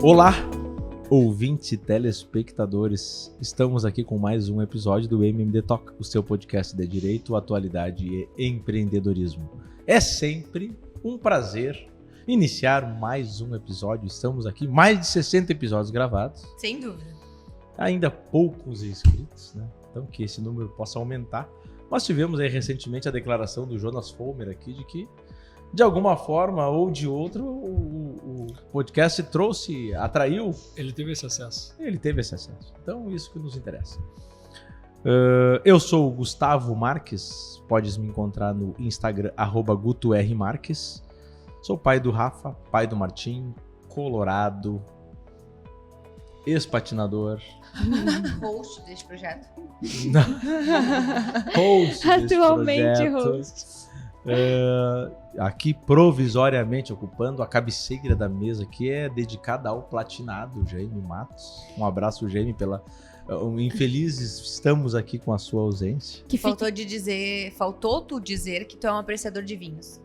Olá, ouvintes e telespectadores. Estamos aqui com mais um episódio do MMD Talk, o seu podcast de direito, atualidade e empreendedorismo. É sempre um prazer iniciar mais um episódio. Estamos aqui, mais de 60 episódios gravados. Sem dúvida. Ainda poucos inscritos, né? Então que esse número possa aumentar. Nós tivemos aí recentemente a declaração do Jonas Fomer aqui de que, de alguma forma ou de outra, o podcast atraiu. Ele teve esse acesso. Ele teve esse acesso. Então, isso que nos interessa. Eu sou o Gustavo Marques. Podes me encontrar no Instagram, @GutoRMarques. Sou pai do Rafa, pai do Martim, colorado, ex-patinador. Host deste projeto. Host Atualmente desse projeto. host. Aqui provisoriamente ocupando a cabeceira da mesa, que é dedicada ao platinado Jaime Matos. Um abraço, Jaime, infelizes estamos aqui com a sua ausência. Que Faltou tu dizer que tu é um apreciador de vinhos.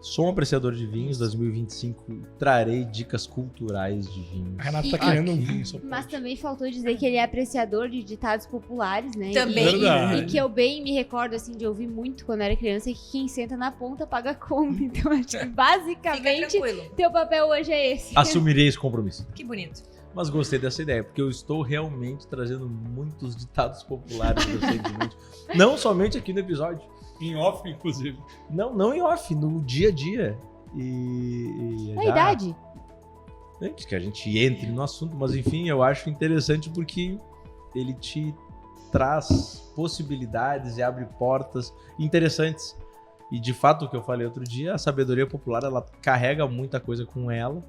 Sou um apreciador de vinhos. 2025 trarei dicas culturais de vinhos. A Renata tá E- querendo um vinho, só Mas pode. também faltou dizer que ele é apreciador de ditados populares, né? Também. Verdade. E que eu bem me recordo, assim, de ouvir muito quando era criança, que quem senta na ponta paga a conta. Então, acho que Fica basicamente tranquilo. teu papel hoje é esse. Assumirei esse compromisso. Que bonito. Mas gostei dessa ideia, porque eu estou realmente trazendo muitos ditados populares recentemente. Não somente aqui no episódio. Em off, inclusive. Não em off, no dia a dia. E A idade. Antes que a gente entre no assunto, mas enfim, eu acho interessante porque ele te traz possibilidades e abre portas interessantes. E de fato, o que eu falei outro dia, a sabedoria popular, ela carrega muita coisa com ela.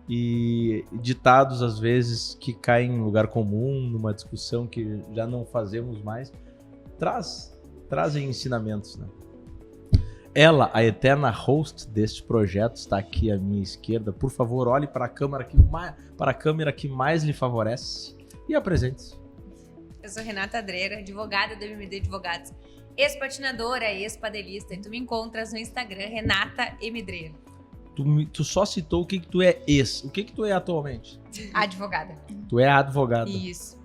E ditados, às vezes, que caem em lugar comum, numa discussão que já não fazemos mais, trazem ensinamentos, né? Ela, a eterna host deste projeto, está aqui à minha esquerda. Por favor, olhe para a câmera que mais lhe favorece e apresente-se. Eu sou Renata Adreira, advogada do MMD Advogados, ex-patinadora, ex-padelista. E tu me encontras no Instagram, Renata Emidreira. Tu só citou o que tu é ex. O que tu é atualmente? Advogada. Tu é advogada. Isso.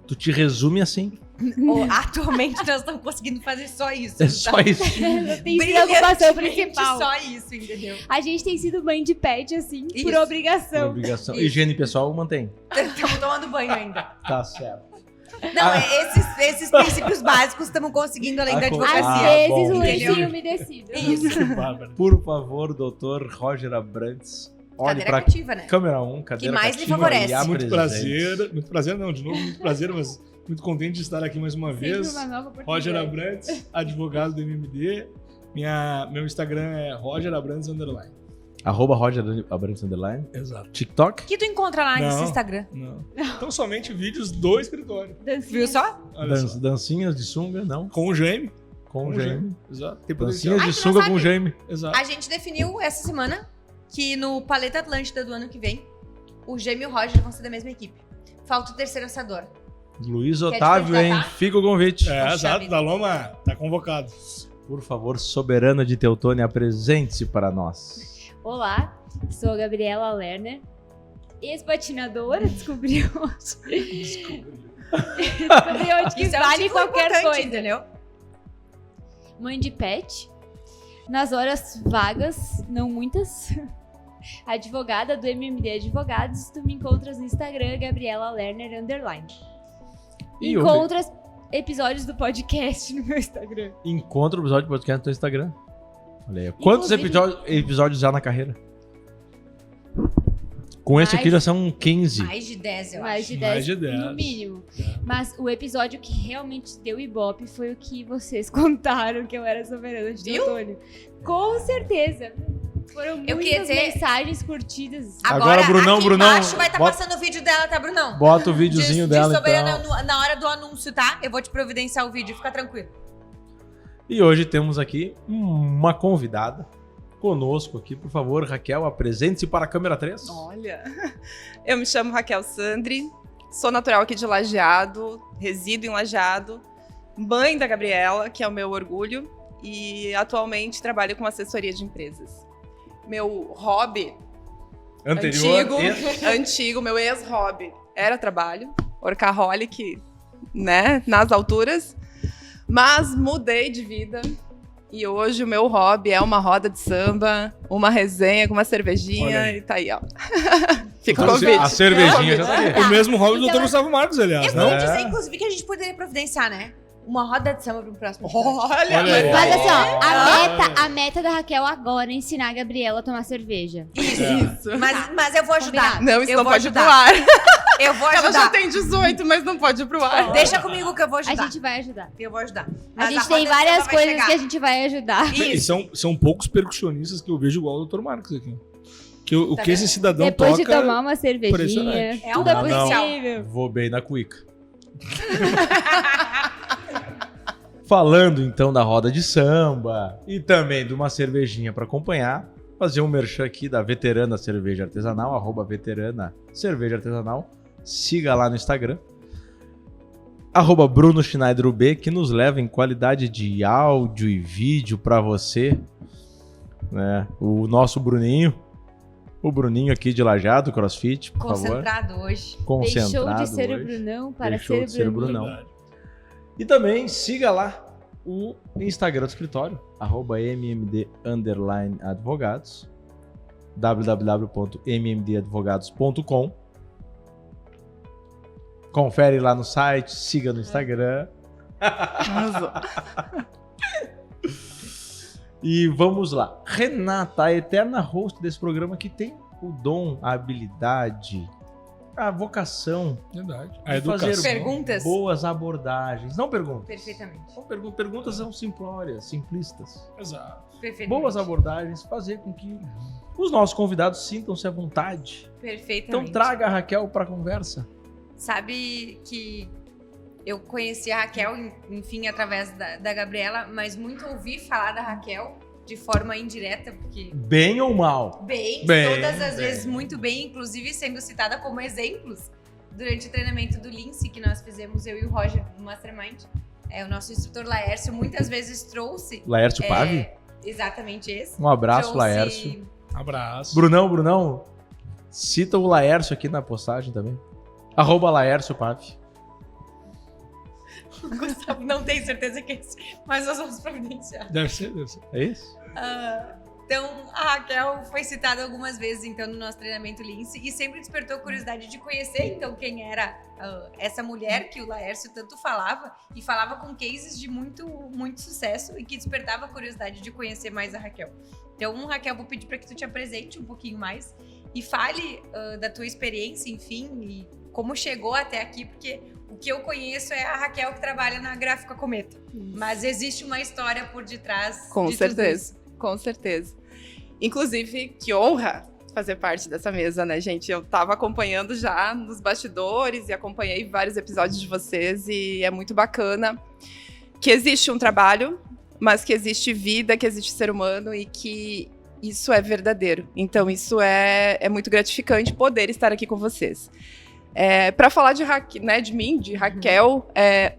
Tu te resume assim. Atualmente nós estamos conseguindo fazer só isso. É só isso. Tem sido a ocupação Brilhantemente principal. só isso, entendeu? A gente tem sido mãe de pet, assim, por Isso. obrigação. Obrigação. Isso. Higiene pessoal mantém. Estamos tomando banho ainda. Tá certo. Não, esses princípios básicos estamos conseguindo além da Às advocacia. vezes bom, o entendeu? lencinho umedecido. Isso. Que bárbaro. Por favor, doutor Roger Abrantes, olhe Cadeira para cativa, né? câmera 1, cadeira Que mais lhe cativa favorece. e apresente. Muito prazer não, de novo, muito prazer, mas muito contente de estar aqui mais uma Sempre vez. uma nova oportunidade. Roger Abrantes, advogado do MMD. Meu Instagram é Roger Abrantes _. @Roger Abrantes _. Exato. TikTok? O que tu encontra lá nesse Não. Instagram? Não. Então somente vídeos do escritório. Dancinha. Viu só? Olha só. Dancinhas de sunga, não. Com o Jaime. Com o Jaime. Exato. Tem potencial. Dancinhas de Ah, tu não sunga sabe? com o Jaime. Exato. A gente definiu essa semana que no Paleta Atlântida do ano que vem, o Gêmeo e o Roger vão ser da mesma equipe. Falta o terceiro assador. Luiz Quer te Otávio, hein? candidatar? Fica o convite. É, Poxa exato. vida. Da Loma tá convocado. Por favor, soberana de Teutônia, apresente-se para nós. Olá, sou a Gabriela Lerner, ex-patinadora, descobri hoje. Descobri hoje que Isso é um vale título qualquer importante, coisa. entendeu? Mãe de pet, nas horas vagas, não muitas, advogada do MMD Advogados, tu me encontras no Instagram, Gabriela Lerner _. E Encontras episódios do podcast no meu Instagram. encontra o episódio de podcast no teu Instagram. Olha aí. Quantos Inclusive- episódios já na carreira? Com esse aqui já são 15. Mais de 10, eu Mais acho. de Mais 10, de 10. no mínimo. Mas o episódio que realmente deu ibope foi o que vocês contaram que eu era soberana de Viu? Teutônio. Com certeza. Foram Eu queria muitas dizer- mensagens curtidas. Agora, Brunão, aqui Brunão, embaixo vai estar bota- passando o vídeo dela, tá, Brunão? Bota o videozinho dela, soberana então. na hora do anúncio, tá? Eu vou te providenciar o vídeo, fica tranquilo. E hoje temos aqui uma convidada conosco aqui. Por favor, Raquel, apresente-se para a câmera 3. Olha, eu me chamo Raquel Sandri, sou natural aqui de Lajeado, resido em Lajeado, mãe da Gabriela, que é o meu orgulho, e atualmente trabalho com assessoria de empresas. Meu hobby Anterior. Antigo, meu ex-hobby era trabalho, workaholic, né, nas alturas, mas mudei de vida e hoje o meu hobby é uma roda de samba, uma resenha com uma cervejinha e tá aí, ó. Fica o convite. A cervejinha já tá aqui. O mesmo hobby do Dr. Gustavo Marcos, aliás, Eu vou né? dizer, inclusive, que a gente poderia providenciar, né? Uma roda de samba pro próximo episódio. Olha aí. Mas assim, ó, a meta da Raquel agora é ensinar a Gabriela a tomar cerveja. Isso. Mas eu vou ajudar. Não, isso eu não vou pode ir pro ajudar. ar. Eu vou Ela já ajudar. tem 18, mas não pode ir pro ar. Deixa comigo que eu vou A ajudar. gente vai ajudar. Eu vou ajudar. A Mas gente roda tem de samba várias vai coisas chegar. que a gente vai ajudar. E Isso. são poucos percussionistas que eu vejo igual o Dr. Marcos aqui. O Tá que esse vendo? cidadão Depois toca... de tomar uma cervejinha, impressionante. É tudo é um potencial. possível. Vou bem na cuica. Falando então da roda de samba e também de uma cervejinha para acompanhar, fazer um merchan aqui da Veterana Cerveja Artesanal, @veterana cerveja artesanal. Siga lá no Instagram. @Bruno Schneider UB, que nos leva em qualidade de áudio e vídeo para você. Né? O nosso Bruninho. O Bruninho aqui de Lajeado, CrossFit, por favor. Concentrado hoje. Concentrado Deixou de ser hoje. o Brunão para Deixou de ser ser o o Bruno. Brunão. E também siga lá o Instagram do escritório, @mmd_advogados, www.mmdadvogados.com. Confere lá no site, siga no Instagram. E vamos lá. Renata, a eterna host desse programa, que tem o dom, a habilidade, a vocação Verdade. de A educação. fazer Perguntas? boas abordagens. Não perguntas. Perfeitamente. Não perguntas são simplórias, simplistas. Exato. Perfeitamente. Boas abordagens, fazer com que os nossos convidados sintam-se à vontade. Perfeitamente. Então traga a Raquel para a conversa. Sabe que eu conheci a Raquel, enfim, através da Gabriela, mas muito ouvi falar da Raquel de forma indireta, porque Bem ou mal? bem, Bem, todas as bem. vezes muito bem, inclusive sendo citada como exemplos durante o treinamento do Lince que nós fizemos, eu e o Roger, no Mastermind. O nosso instrutor Laércio muitas vezes trouxe... Laércio Pave? Exatamente esse. Um abraço, Trouxe- Laércio. Abraço. Brunão, cita o Laércio aqui na postagem também. @Laércio Pave. Gustavo, não tenho certeza que é esse, mas nós vamos providenciar. Deve ser. É isso? Então, a Raquel foi citada algumas vezes então no nosso treinamento Lince e sempre despertou curiosidade de conhecer então quem era essa mulher que o Laércio tanto falava e falava com cases de muito, muito sucesso e que despertava a curiosidade de conhecer mais a Raquel. Então, Raquel, vou pedir para que tu te apresente um pouquinho mais e fale da tua experiência, enfim, e como chegou até aqui, porque o que eu conheço é a Raquel que trabalha na Gráfica Cometa, mas existe uma história por detrás Com de tudo certeza. isso. Com certeza. Inclusive, que honra fazer parte dessa mesa, né, gente? Eu tava acompanhando já nos bastidores e acompanhei vários episódios de vocês e é muito bacana que existe um trabalho, mas que existe vida, que existe ser humano e que isso é verdadeiro. Então, isso é muito gratificante poder estar aqui com vocês. Para falar de mim, de Raquel,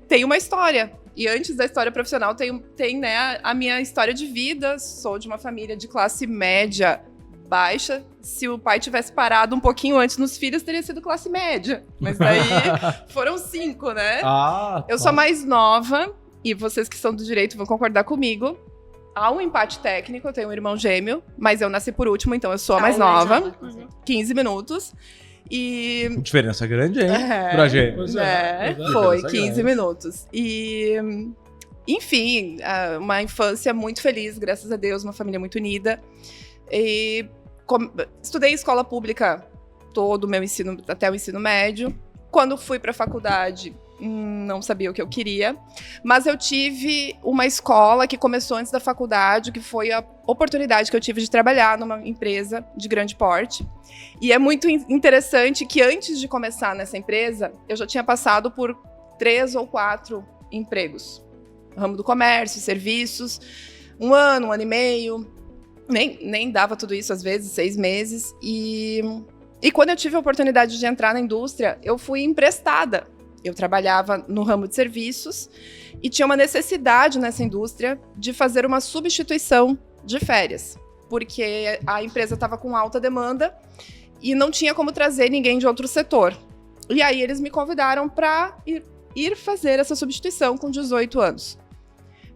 tem uma história. E antes da história profissional tem né, a minha história de vida. Sou de uma família de classe média baixa. Se o pai tivesse parado um pouquinho antes nos filhos, teria sido classe média. Mas daí foram 5, né? Eu sou a mais nova, e vocês que são do direito vão concordar comigo. Há um empate técnico, eu tenho um irmão gêmeo, mas eu nasci por último, então eu sou a mais nova. 15 minutos. E Diferença grande, hein? Pra gente. Pois né? pois Foi, Diferença 15 grande. minutos. E, enfim, uma infância muito feliz, graças a Deus, uma família muito unida. E estudei em escola pública todo o meu ensino, até o ensino médio. Quando fui para a faculdade, não sabia o que eu queria. Mas eu tive uma escola que começou antes da faculdade, que foi a oportunidade que eu tive de trabalhar numa empresa de grande porte. E é muito interessante que antes de começar nessa empresa, eu já tinha passado por 3 ou 4 empregos. Ramo do comércio, serviços, 1 ano, 1 ano e meio. Nem dava tudo isso, às vezes, 6 meses. E quando eu tive a oportunidade de entrar na indústria, eu fui emprestada. Eu trabalhava no ramo de serviços e tinha uma necessidade nessa indústria de fazer uma substituição de férias, porque a empresa estava com alta demanda e não tinha como trazer ninguém de outro setor. E aí eles me convidaram para ir fazer essa substituição com 18 anos.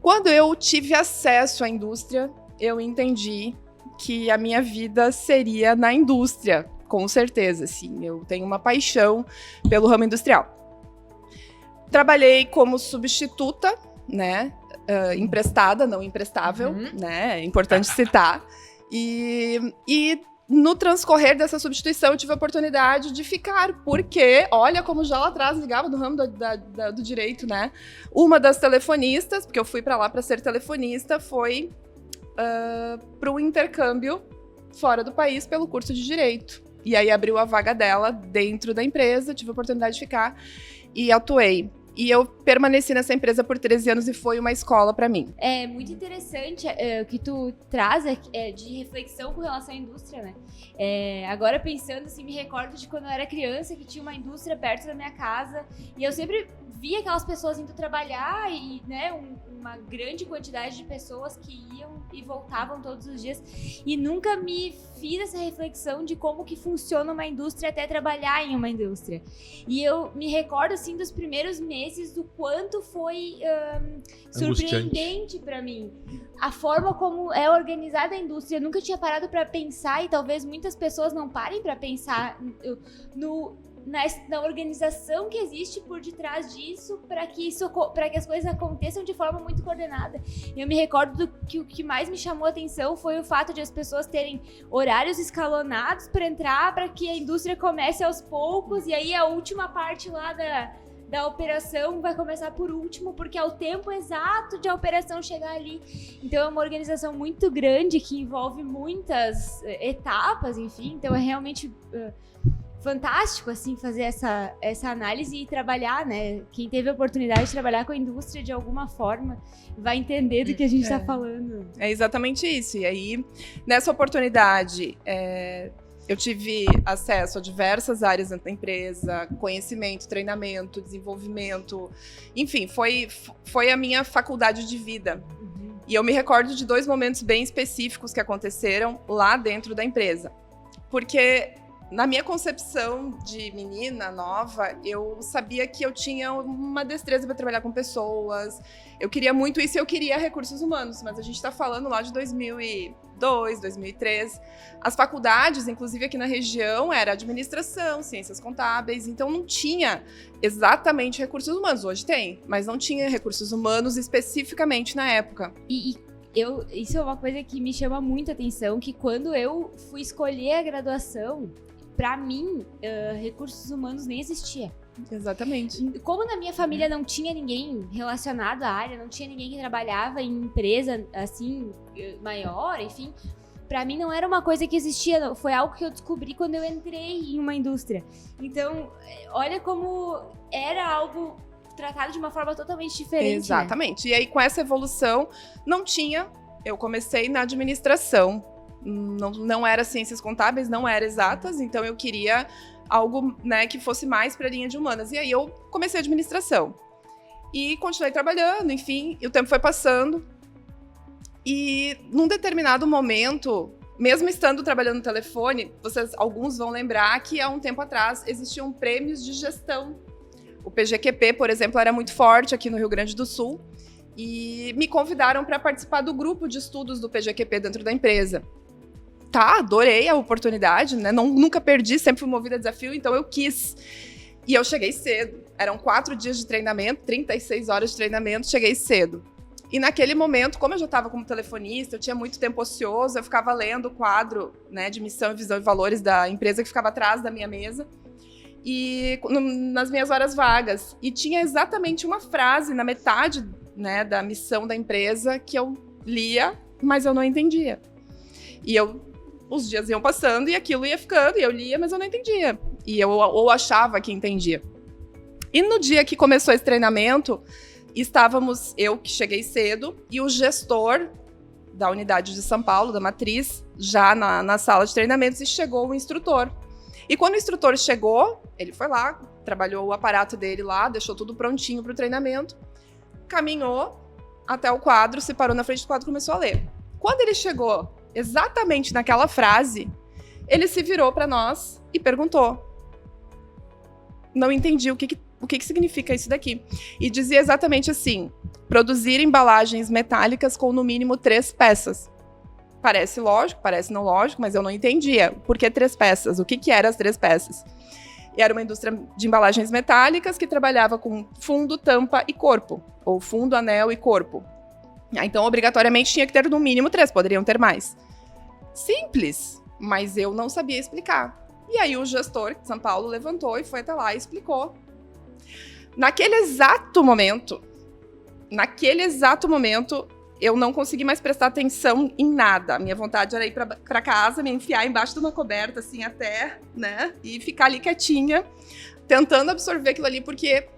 Quando eu tive acesso à indústria, eu entendi que a minha vida seria na indústria, com certeza, sim. Eu tenho uma paixão pelo ramo industrial. Trabalhei como substituta, né? Emprestada, não emprestável, né? É importante citar. E no transcorrer dessa substituição, eu tive a oportunidade de ficar, porque, olha como já lá atrás ligava no ramo do direito, né? Uma das telefonistas, porque eu fui para lá para ser telefonista, foi para o intercâmbio fora do país pelo curso de direito. E aí abriu a vaga dela dentro da empresa, tive a oportunidade de ficar e atuei. E eu permaneci nessa empresa por 13 anos e foi uma escola para mim. É muito interessante o que tu traz de reflexão com relação à indústria, né? Agora pensando, assim, me recordo de quando eu era criança, que tinha uma indústria perto da minha casa, e eu sempre via aquelas pessoas indo trabalhar e, né, uma grande quantidade de pessoas que iam e voltavam todos os dias, e nunca me fiz essa reflexão de como que funciona uma indústria até trabalhar em uma indústria. E eu me recordo, assim, dos primeiros meses do quanto foi surpreendente para mim. A forma como é organizada a indústria, eu nunca tinha parado para pensar, e talvez muitas pessoas não parem para pensar na organização que existe por detrás disso, para que as coisas aconteçam de forma muito coordenada. Eu me recordo que o que mais me chamou a atenção foi o fato de as pessoas terem horários escalonados para entrar, para que a indústria comece aos poucos, e aí a última parte lá da operação vai começar por último, porque é o tempo exato de a operação chegar ali. Então é uma organização muito grande que envolve muitas etapas, enfim, então é realmente fantástico, assim, fazer essa análise e trabalhar, né? Quem teve a oportunidade de trabalhar com a indústria de alguma forma vai entender do que a gente está falando. É exatamente isso. E aí, nessa oportunidade, eu tive acesso a diversas áreas da empresa, conhecimento, treinamento, desenvolvimento, enfim, foi a minha faculdade de vida. E eu me recordo de 2 momentos bem específicos que aconteceram lá dentro da empresa. Porque na minha concepção de menina nova, eu sabia que eu tinha uma destreza para trabalhar com pessoas, eu queria muito isso e eu queria recursos humanos, mas a gente está falando lá de 2002, 2003. As faculdades, inclusive aqui na região, era administração, ciências contábeis, então não tinha exatamente recursos humanos. Hoje tem, mas não tinha recursos humanos especificamente na época. Isso é uma coisa que me chama muita atenção, que quando eu fui escolher a graduação, para mim, recursos humanos nem existia. Exatamente. Como na minha família não tinha ninguém relacionado à área, não tinha ninguém que trabalhava em empresa, assim, maior, enfim, para mim não era uma coisa que existia, foi algo que eu descobri quando eu entrei em uma indústria. Então, olha como era algo tratado de uma forma totalmente diferente. Exatamente. Né? E aí, com essa evolução, eu comecei na administração. Não era ciências contábeis, não era exatas, então eu queria algo, né, que fosse mais para a linha de humanas. E aí eu comecei a administração. E continuei trabalhando, enfim, e o tempo foi passando. E num determinado momento, mesmo estando trabalhando no telefone, alguns vão lembrar que há um tempo atrás existiam prêmios de gestão. O PGQP, por exemplo, era muito forte aqui no Rio Grande do Sul. E me convidaram para participar do grupo de estudos do PGQP dentro da empresa. Tá, adorei a oportunidade, né? Nunca perdi, sempre fui movida a desafio, então eu quis. E eu cheguei cedo. Eram 4 dias de treinamento, 36 horas de treinamento, cheguei cedo. E naquele momento, como eu já estava como telefonista, eu tinha muito tempo ocioso, eu ficava lendo o quadro, né, de missão, visão e valores da empresa que ficava atrás da minha mesa. E nas minhas horas vagas. E tinha exatamente uma frase na metade, né, da missão da empresa que eu lia, mas eu não entendia. E os dias iam passando e aquilo ia ficando, e eu lia, mas eu não entendia. E eu ou achava que entendia. E no dia que começou esse treinamento, eu que cheguei cedo, e o gestor da unidade de São Paulo, da matriz, já na sala de treinamentos, e chegou o instrutor. E quando o instrutor chegou, ele foi lá, trabalhou o aparato dele lá, deixou tudo prontinho para o treinamento, caminhou até o quadro, se parou na frente do quadro e começou a ler. Quando ele chegou exatamente naquela frase, ele se virou para nós e perguntou. Não entendi o que significa isso daqui. E dizia exatamente assim: produzir embalagens metálicas com no mínimo 3 peças. Parece lógico, parece não lógico, mas eu não entendia. Por que 3 peças? O que eram as 3 peças? E era uma indústria de embalagens metálicas que trabalhava com fundo, tampa e corpo. Ou fundo, anel e corpo. Então, obrigatoriamente, tinha que ter no mínimo 3, poderiam ter mais. Simples, mas eu não sabia explicar. E aí o gestor de São Paulo levantou e foi até lá e explicou. Naquele exato momento, eu não consegui mais prestar atenção em nada. A minha vontade era ir pra casa, me enfiar embaixo de uma coberta, assim, até, né? E ficar ali quietinha, tentando absorver aquilo ali, porque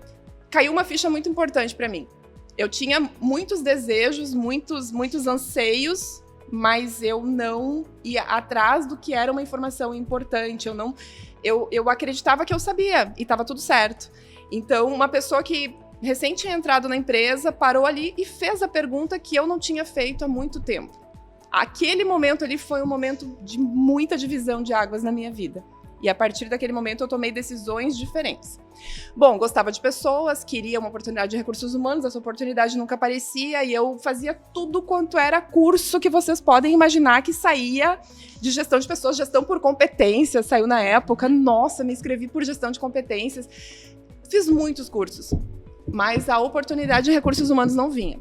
caiu uma ficha muito importante pra mim. Eu tinha muitos desejos, muitos anseios, mas eu não ia atrás do que era uma informação importante. Eu acreditava que eu sabia e estava tudo certo. Então, uma pessoa que recém tinha entrado na empresa parou ali e fez a pergunta que eu não tinha feito há muito tempo. Aquele momento ali foi um momento de muita divisão de águas na minha vida. E a partir daquele momento eu tomei decisões diferentes. Bom, gostava de pessoas, queria uma oportunidade de recursos humanos, essa oportunidade nunca aparecia e eu fazia tudo quanto era curso que vocês podem imaginar que saía de gestão de pessoas, gestão por competências, saiu na época. Nossa, me inscrevi por gestão de competências. Fiz muitos cursos, mas a oportunidade de recursos humanos não vinha.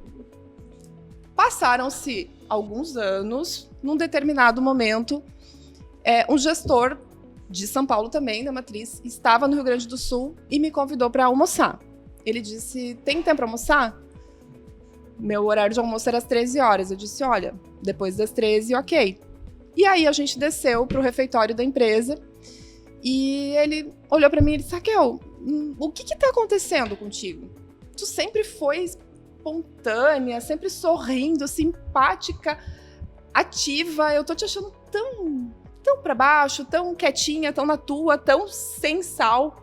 Passaram-se alguns anos, num determinado momento, um gestor de São Paulo também, da matriz, estava no Rio Grande do Sul e me convidou para almoçar. Ele disse, tem tempo para almoçar? Meu horário de almoço era às 13 horas. Eu disse, olha, depois das 13, ok. E aí a gente desceu para o refeitório da empresa e ele olhou para mim e disse, Raquel, o que está acontecendo contigo? Tu sempre foi espontânea, sempre sorrindo, simpática, ativa. Eu tô te achando tão pra baixo, tão quietinha, tão na tua, tão sem sal.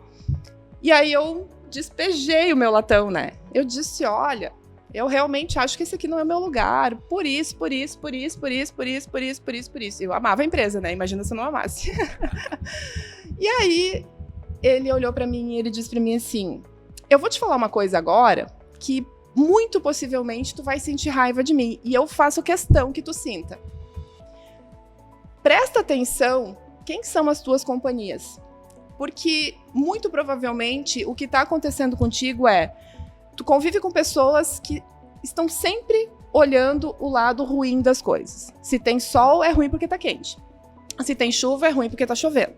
E aí eu despejei o meu latão, né? Eu disse, olha, eu realmente acho que esse aqui não é o meu lugar. Por isso. Eu amava a empresa, né? Imagina se eu não amasse. E aí ele olhou pra mim e ele disse pra mim assim, eu vou te falar uma coisa agora que muito possivelmente tu vai sentir raiva de mim. E eu faço questão que tu sinta. Presta atenção quem são as tuas companhias. Porque, muito provavelmente, o que está acontecendo contigo tu convive com pessoas que estão sempre olhando o lado ruim das coisas. Se tem sol, é ruim porque está quente. Se tem chuva, é ruim porque está chovendo.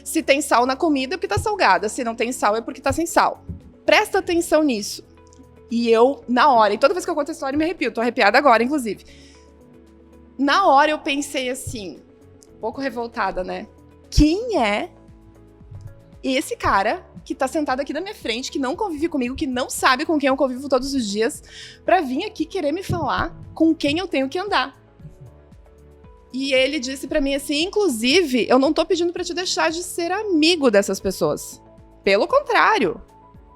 Se tem sal na comida, é porque está salgada. Se não tem sal, é porque está sem sal. Presta atenção nisso. E eu, na hora, e toda vez que eu conto a história, eu me arrepio. Tô arrepiada agora, inclusive. Na hora, eu pensei assim, um pouco revoltada, né? Quem é esse cara que tá sentado aqui na minha frente, que não convive comigo, que não sabe com quem eu convivo todos os dias, pra vir aqui querer me falar com quem eu tenho que andar? E ele disse pra mim assim, inclusive, eu não tô pedindo pra te deixar de ser amigo dessas pessoas. Pelo contrário.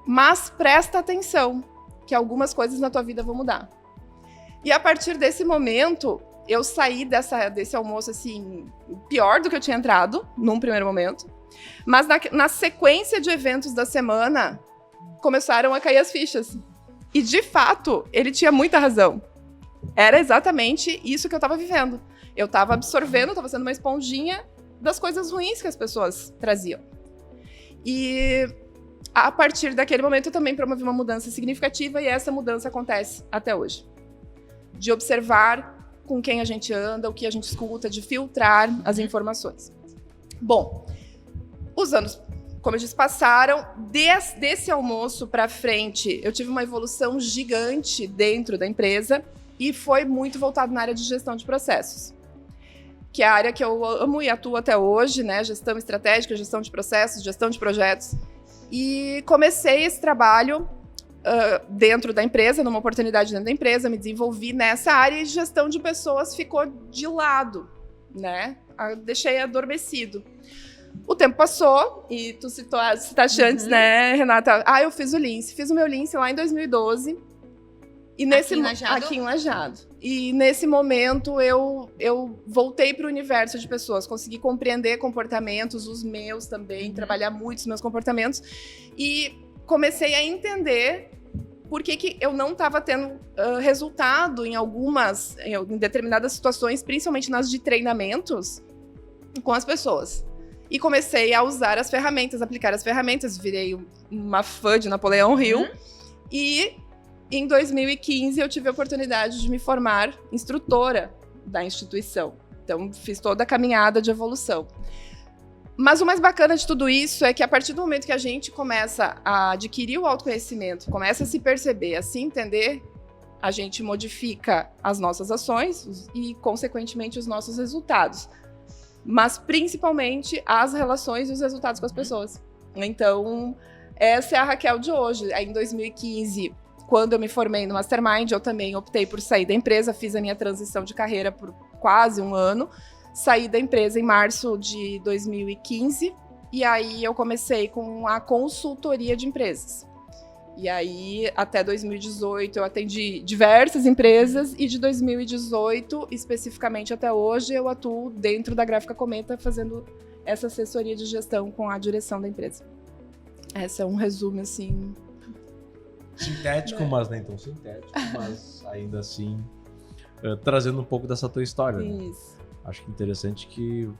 Mas presta atenção, que algumas coisas na tua vida vão mudar. E a partir desse momento, eu saí desse almoço, assim, pior do que eu tinha entrado, num primeiro momento. Mas na sequência de eventos da semana, começaram a cair as fichas. E, de fato, ele tinha muita razão. Era exatamente isso que eu estava vivendo. Eu estava absorvendo, estava sendo uma esponjinha das coisas ruins que as pessoas traziam. E, a partir daquele momento, eu também promovi uma mudança significativa e essa mudança acontece até hoje. De observar com quem a gente anda, o que a gente escuta, de filtrar as informações. Bom, os anos, como eu disse, passaram. Desse almoço para frente, eu tive uma evolução gigante dentro da empresa e foi muito voltado na área de gestão de processos, que é a área que eu amo e atuo até hoje, né? Gestão estratégica, gestão de processos, gestão de projetos. E comecei esse trabalho dentro da empresa, numa oportunidade dentro da empresa, me desenvolvi nessa área e gestão de pessoas ficou de lado, né? Deixei adormecido. O tempo passou e tu citaste antes, né, Renata? Eu fiz o Lince. Fiz o meu Lince lá em 2012. E aqui em Lajeado? Aqui em Lajeado. E nesse momento eu voltei para o universo de pessoas, consegui compreender comportamentos, os meus também, trabalhar muito os meus comportamentos e comecei a entender por que eu não estava tendo resultado em determinadas situações, principalmente nas de treinamentos, com as pessoas. E comecei a usar as ferramentas, aplicar as ferramentas, virei uma fã de Napoleão Hill e em 2015, eu tive a oportunidade de me formar instrutora da instituição. Então, fiz toda a caminhada de evolução. Mas o mais bacana de tudo isso é que a partir do momento que a gente começa a adquirir o autoconhecimento, começa a se perceber, a se entender, a gente modifica as nossas ações e, consequentemente, os nossos resultados. Mas, principalmente, as relações e os resultados com as pessoas. Então, essa é a Raquel de hoje. Aí, em 2015... Quando eu me formei no Mastermind, eu também optei por sair da empresa, fiz a minha transição de carreira por quase um ano. Saí da empresa em março de 2015 e aí eu comecei com a consultoria de empresas. E aí, até 2018, eu atendi diversas empresas e de 2018, especificamente até hoje, eu atuo dentro da Gráfica Cometa fazendo essa assessoria de gestão com a direção da empresa. Esse é um resumo, assim... Sintético, mas nem tão sintético, mas ainda assim trazendo um pouco dessa tua história. Isso. Né? Acho que interessante que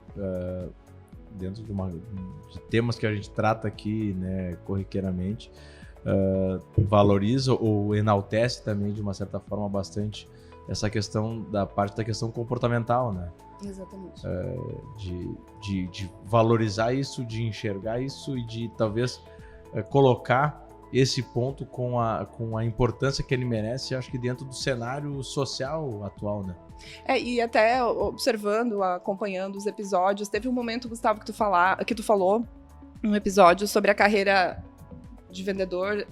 dentro de temas que a gente trata aqui, né, corriqueiramente, valoriza ou enaltece também de uma certa forma bastante essa questão da parte da questão comportamental, né? Exatamente. De valorizar isso, de enxergar isso e de talvez colocar esse ponto com a importância que ele merece, acho que dentro do cenário social atual, né? E até observando, acompanhando os episódios, teve um momento, Gustavo, que tu falou, um episódio sobre a carreira de vendedor.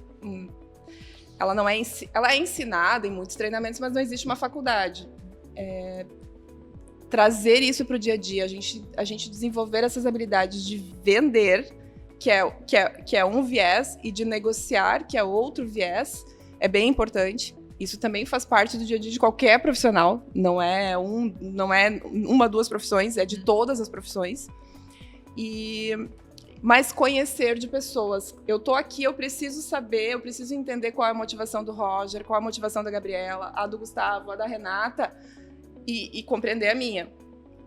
Ela é ensinada em muitos treinamentos, mas não existe uma faculdade. Trazer isso para o dia a dia, a gente desenvolver essas habilidades de vender, que é um viés, e de negociar, que é outro viés, é bem importante. Isso também faz parte do dia a dia de qualquer profissional, não é uma, duas profissões, é de todas as profissões. Mas conhecer de pessoas. Eu tô aqui, eu preciso saber, eu preciso entender qual é a motivação do Roger, qual é a motivação da Gabriela, a do Gustavo, a da Renata, e compreender a minha.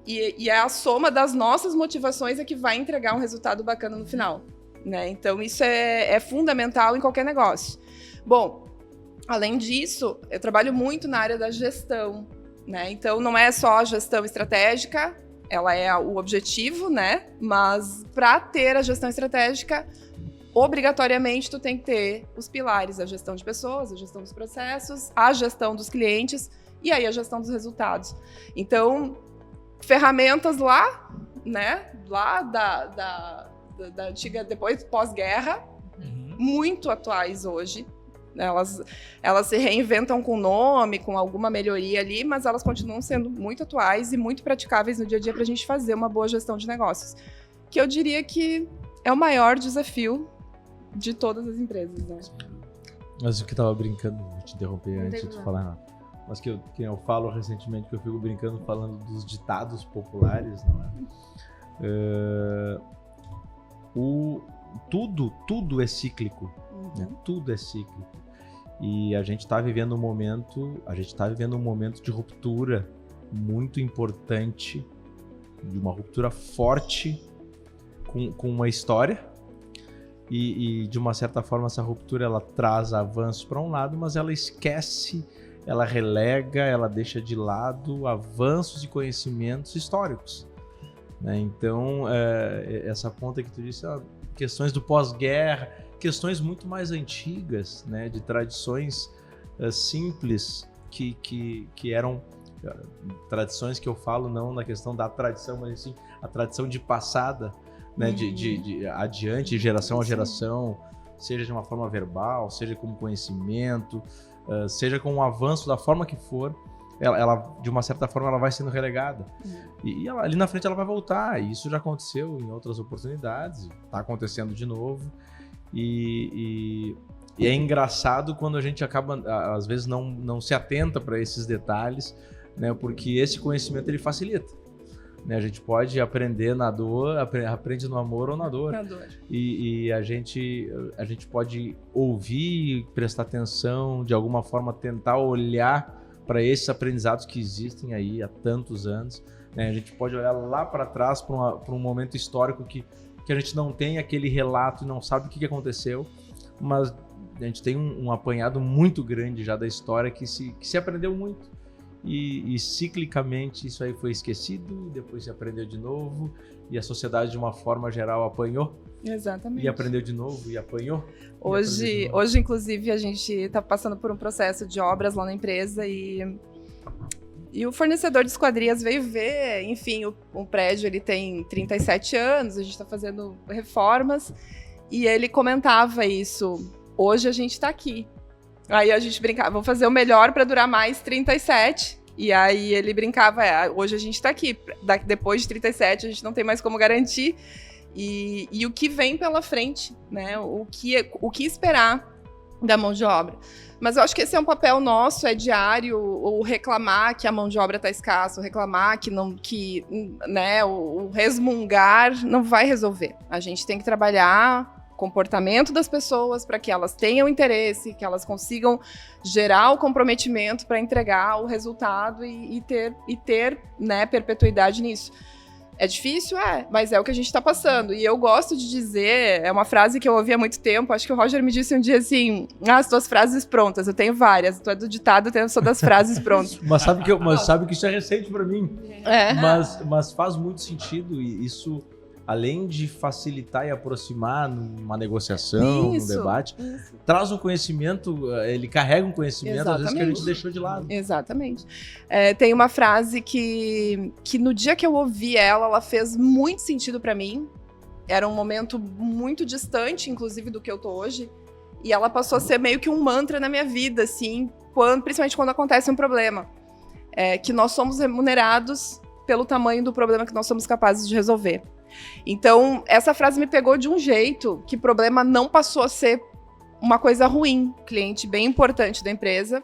E a soma das nossas motivações é que vai entregar um resultado bacana no final, né? Então, isso é fundamental em qualquer negócio. Bom, além disso, eu trabalho muito na área da gestão, né? Então, não é só a gestão estratégica, ela é o objetivo, né? Mas para ter a gestão estratégica, obrigatoriamente tu tem que ter os pilares, a gestão de pessoas, a gestão dos processos, a gestão dos clientes e aí a gestão dos resultados. Então, ferramentas lá, né? Lá da antiga, depois pós-guerra, muito atuais hoje. Elas se reinventam com nome, com alguma melhoria ali, mas elas continuam sendo muito atuais e muito praticáveis no dia a dia para a gente fazer uma boa gestão de negócios. Que eu diria que é o maior desafio de todas as empresas, né? Mas o que eu tava brincando, vou te interromper antes de tu falar, mas que eu falo recentemente, que eu fico brincando falando dos ditados populares, não é? Tudo é cíclico, né? Tudo é cíclico. E a gente está vivendo um momento de ruptura muito importante, de uma ruptura forte com uma história. E de uma certa forma essa ruptura ela traz avanços para um lado, mas ela esquece, ela relega, ela deixa de lado avanços e conhecimentos históricos, né? Então, essa ponta que tu disse, questões do pós-guerra, questões muito mais antigas, né? De tradições simples que eram tradições que eu falo não na questão da tradição, mas sim a tradição de passada, né? De adiante, geração a geração, seja de uma forma verbal, seja como conhecimento, seja com um avanço da forma que for, ela de uma certa forma ela vai sendo relegada. E ali na frente ela vai voltar, e isso já aconteceu em outras oportunidades, está acontecendo de novo. E E é engraçado quando a gente acaba, às vezes, não se atenta para esses detalhes, né? Porque esse conhecimento ele facilita. Né? A gente pode aprender na dor, aprende no amor ou na dor. E a gente pode ouvir, prestar atenção, de alguma forma tentar olhar para esses aprendizados que existem aí há tantos anos. Né? A gente pode olhar lá para trás, para um momento histórico que a gente não tem aquele relato e não sabe o que aconteceu, mas a gente tem um apanhado muito grande já da história que se aprendeu muito. E ciclicamente isso aí foi esquecido, depois se aprendeu de novo, e a sociedade de uma forma geral apanhou. Exatamente. E aprendeu de novo, e apanhou. Hoje, inclusive, a gente está passando por um processo de obras lá na empresa e o fornecedor de esquadrias veio ver, enfim, o prédio ele tem 37 anos, a gente está fazendo reformas, e ele comentava isso, hoje a gente está aqui. Aí a gente brincava, vou fazer o melhor para durar mais 37. E aí ele brincava, hoje a gente tá aqui. Depois de 37 a gente não tem mais como garantir. E o que vem pela frente, né? O que esperar da mão de obra. Mas eu acho que esse é um papel nosso, é diário, o reclamar que a mão de obra tá escassa, o reclamar né, o resmungar não vai resolver. A gente tem que trabalhar comportamento das pessoas para que elas tenham interesse, que elas consigam gerar o comprometimento para entregar o resultado e ter né, perpetuidade nisso. É difícil? Mas é o que a gente está passando. E eu gosto de dizer, é uma frase que eu ouvi há muito tempo, acho que o Roger me disse um dia assim, as tuas frases prontas, eu tenho várias, tu é do ditado, eu sou das frases prontas. mas sabe que isso é recente para mim. Mas faz muito sentido, e isso, além de facilitar e aproximar numa negociação, num debate, traz um conhecimento, ele carrega um conhecimento, às vezes, que a gente deixou de lado. Exatamente. Tem uma frase que no dia que eu ouvi ela fez muito sentido para mim. Era um momento muito distante, inclusive, do que eu tô hoje. E ela passou a ser meio que um mantra na minha vida, assim, principalmente quando acontece um problema. Que nós somos remunerados pelo tamanho do problema que nós somos capazes de resolver. Então, essa frase me pegou de um jeito que problema não passou a ser uma coisa ruim. Cliente bem importante da empresa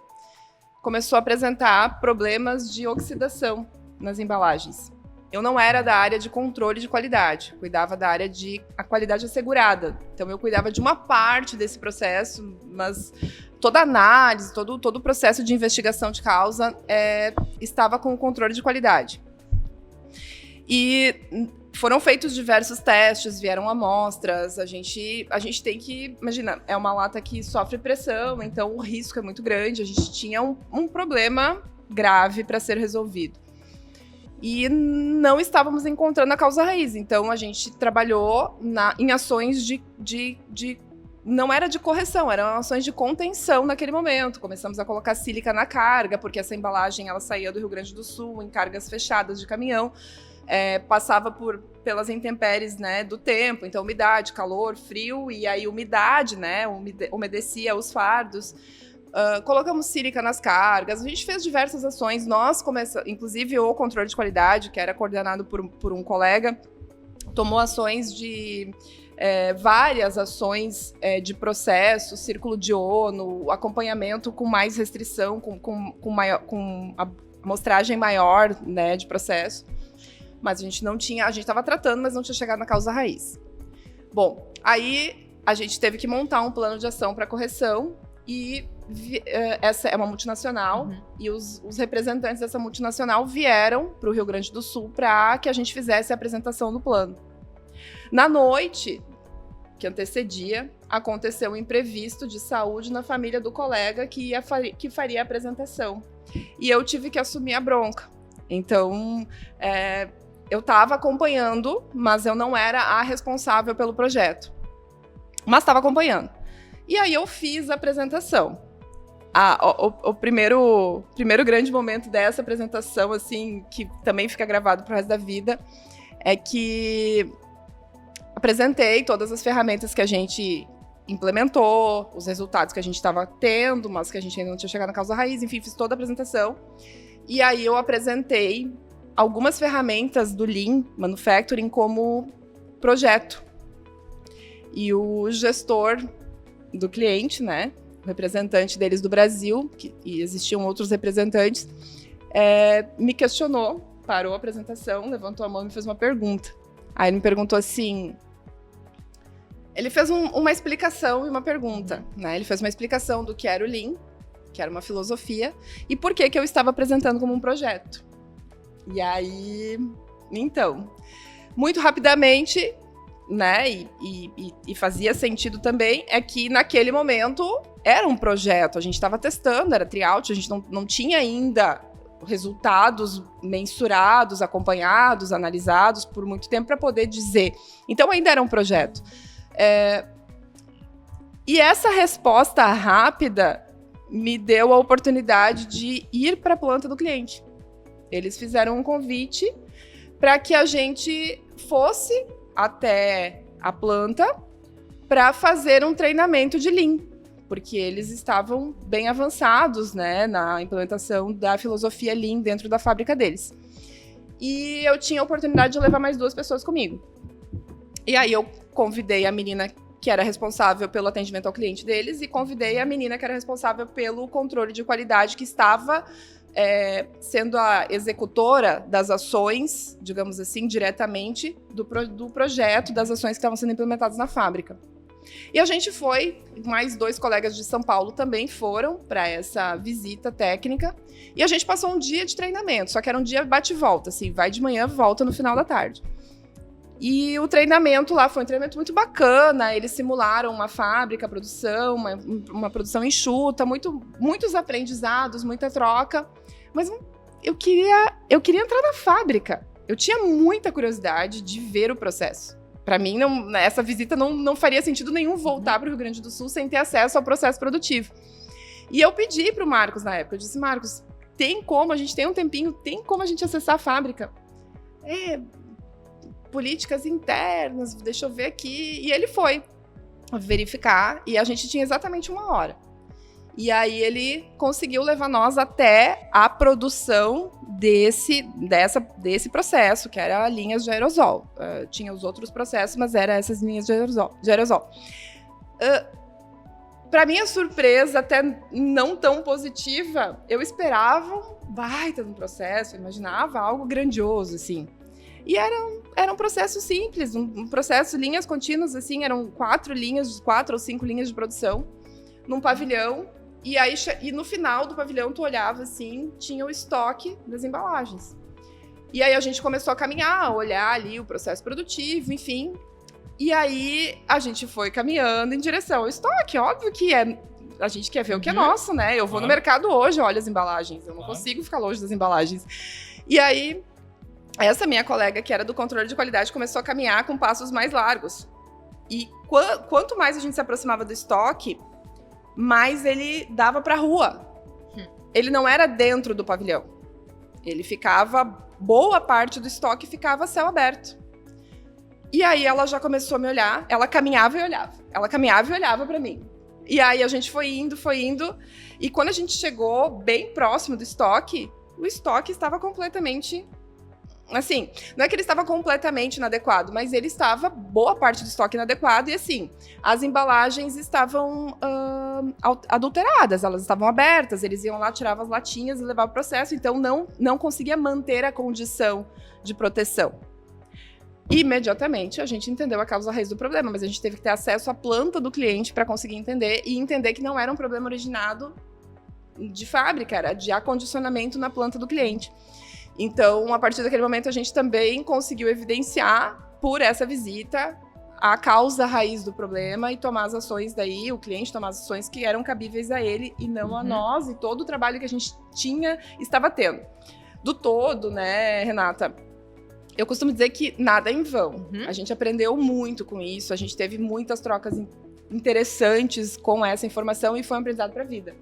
começou a apresentar problemas de oxidação nas embalagens. Eu não era da área de controle de qualidade, cuidava da área de a qualidade assegurada. Então, eu cuidava de uma parte desse processo, mas toda a análise, todo o processo de investigação de causa estava com o controle de qualidade. E foram feitos diversos testes, vieram amostras, a gente tem que, imagina, é uma lata que sofre pressão, então o risco é muito grande, a gente tinha um problema grave para ser resolvido. E não estávamos encontrando a causa raiz, então a gente trabalhou em ações não era de correção, eram ações de contenção naquele momento. Começamos a colocar sílica na carga, porque essa embalagem ela saía do Rio Grande do Sul em cargas fechadas de caminhão. Passava pelas intempéries, né, do tempo, então umidade, calor, frio, e aí umidade, né, umedecia os fardos. Colocamos sílica nas cargas, a gente fez diversas ações, inclusive o controle de qualidade, que era coordenado por um colega, tomou ações várias ações de processo, círculo de ONU, acompanhamento com mais restrição, com a amostragem maior, né, de processo. Mas a gente estava tratando, mas não tinha chegado na causa raiz. Bom, aí a gente teve que montar um plano de ação para correção e essa é uma multinacional e os representantes dessa multinacional vieram para o Rio Grande do Sul para que a gente fizesse a apresentação do plano. Na noite que antecedia, aconteceu um imprevisto de saúde na família do colega que faria a apresentação. E eu tive que assumir a bronca. Então, eu estava acompanhando, mas eu não era a responsável pelo projeto. Mas estava acompanhando. E aí eu fiz a apresentação. O primeiro grande momento dessa apresentação, assim, que também fica gravado pro resto da vida, é que apresentei todas as ferramentas que a gente implementou, os resultados que a gente estava tendo, mas que a gente ainda não tinha chegado na causa raiz, enfim, fiz toda a apresentação. E aí eu apresentei algumas ferramentas do Lean Manufacturing como projeto. E o gestor do cliente, né? O representante deles do Brasil, e existiam outros representantes, me questionou, parou a apresentação, levantou a mão e me fez uma pergunta. Aí ele me perguntou assim... Ele fez uma explicação e uma pergunta, né? Ele fez uma explicação do que era o Lean, que era uma filosofia, e por que eu estava apresentando como um projeto. E aí, então, muito rapidamente, né, e fazia sentido também, é que naquele momento era um projeto, a gente estava testando, era tryout, a gente não tinha ainda resultados mensurados, acompanhados, analisados por muito tempo para poder dizer. Então ainda era um projeto. E essa resposta rápida me deu a oportunidade de ir para a planta do cliente. Eles fizeram um convite para que a gente fosse até a planta para fazer um treinamento de Lean, porque eles estavam bem avançados, né, na implementação da filosofia Lean dentro da fábrica deles. E eu tinha a oportunidade de levar mais 2 pessoas comigo. E aí eu convidei a menina que era responsável pelo atendimento ao cliente deles e convidei a menina que era responsável pelo controle de qualidade, que estava sendo a executora das ações, digamos assim, diretamente do projeto, das ações que estavam sendo implementadas na fábrica. E a gente foi, mais 2 colegas de São Paulo também foram para essa visita técnica, e a gente passou um dia de treinamento, só que era um dia bate-volta, assim, vai de manhã, volta no final da tarde. E o treinamento lá foi um treinamento muito bacana, eles simularam uma fábrica, a produção, uma produção enxuta, muitos aprendizados, muita troca, mas eu queria entrar na fábrica. Eu tinha muita curiosidade de ver o processo. Para mim, essa visita não faria sentido nenhum voltar para o Rio Grande do Sul sem ter acesso ao processo produtivo. E eu pedi para o Marcos na época, eu disse, Marcos, tem como, a gente tem um tempinho, tem como a gente acessar a fábrica? Políticas internas, deixa eu ver aqui. E ele foi verificar e a gente tinha exatamente 1 hora. E aí ele conseguiu levar nós até a produção desse processo, que era linhas de aerosol. Tinha os outros processos, mas eram essas linhas de aerosol. Para minha surpresa, até não tão positiva, eu esperava um baita de um processo, eu imaginava algo grandioso, assim. E era um processo simples, um processo, linhas contínuas, assim, eram 4 ou 5 linhas de produção, num pavilhão, e no final do pavilhão, tu olhava, assim, tinha o estoque das embalagens. E aí a gente começou a caminhar, a olhar ali o processo produtivo, enfim, e aí a gente foi caminhando em direção ao estoque, óbvio que a gente quer ver o que é nosso, né? Eu vou no mercado hoje, olho as embalagens, eu não consigo ficar longe das embalagens. E aí... essa minha colega, que era do controle de qualidade, começou a caminhar com passos mais largos. E quanto mais a gente se aproximava do estoque, mais ele dava para a rua. Ele não era dentro do pavilhão. Ele ficava... boa parte do estoque ficava a céu aberto. E aí ela já começou a me olhar. Ela caminhava e olhava. Ela caminhava e olhava para mim. E aí a gente foi indo. E quando a gente chegou bem próximo do estoque, o estoque estava completamente... assim, não é que ele estava completamente inadequado, mas ele estava, boa parte do estoque inadequado, e assim, as embalagens estavam adulteradas, elas estavam abertas, eles iam lá, tiravam as latinhas e levavam o processo, então não conseguia manter a condição de proteção. Imediatamente a gente entendeu a causa raiz do problema, mas a gente teve que ter acesso à planta do cliente para conseguir entender, e entender que não era um problema originado de fábrica, era de acondicionamento na planta do cliente. Então, a partir daquele momento, a gente também conseguiu evidenciar, por essa visita, a causa raiz do problema e tomar as ações daí, o cliente tomar as ações que eram cabíveis a ele e não a nós, e todo o trabalho que a gente estava tendo. Do todo, né, Renata? Eu costumo dizer que nada é em vão. A gente aprendeu muito com isso, a gente teve muitas trocas interessantes com essa informação e foi um aprendizado para a vida.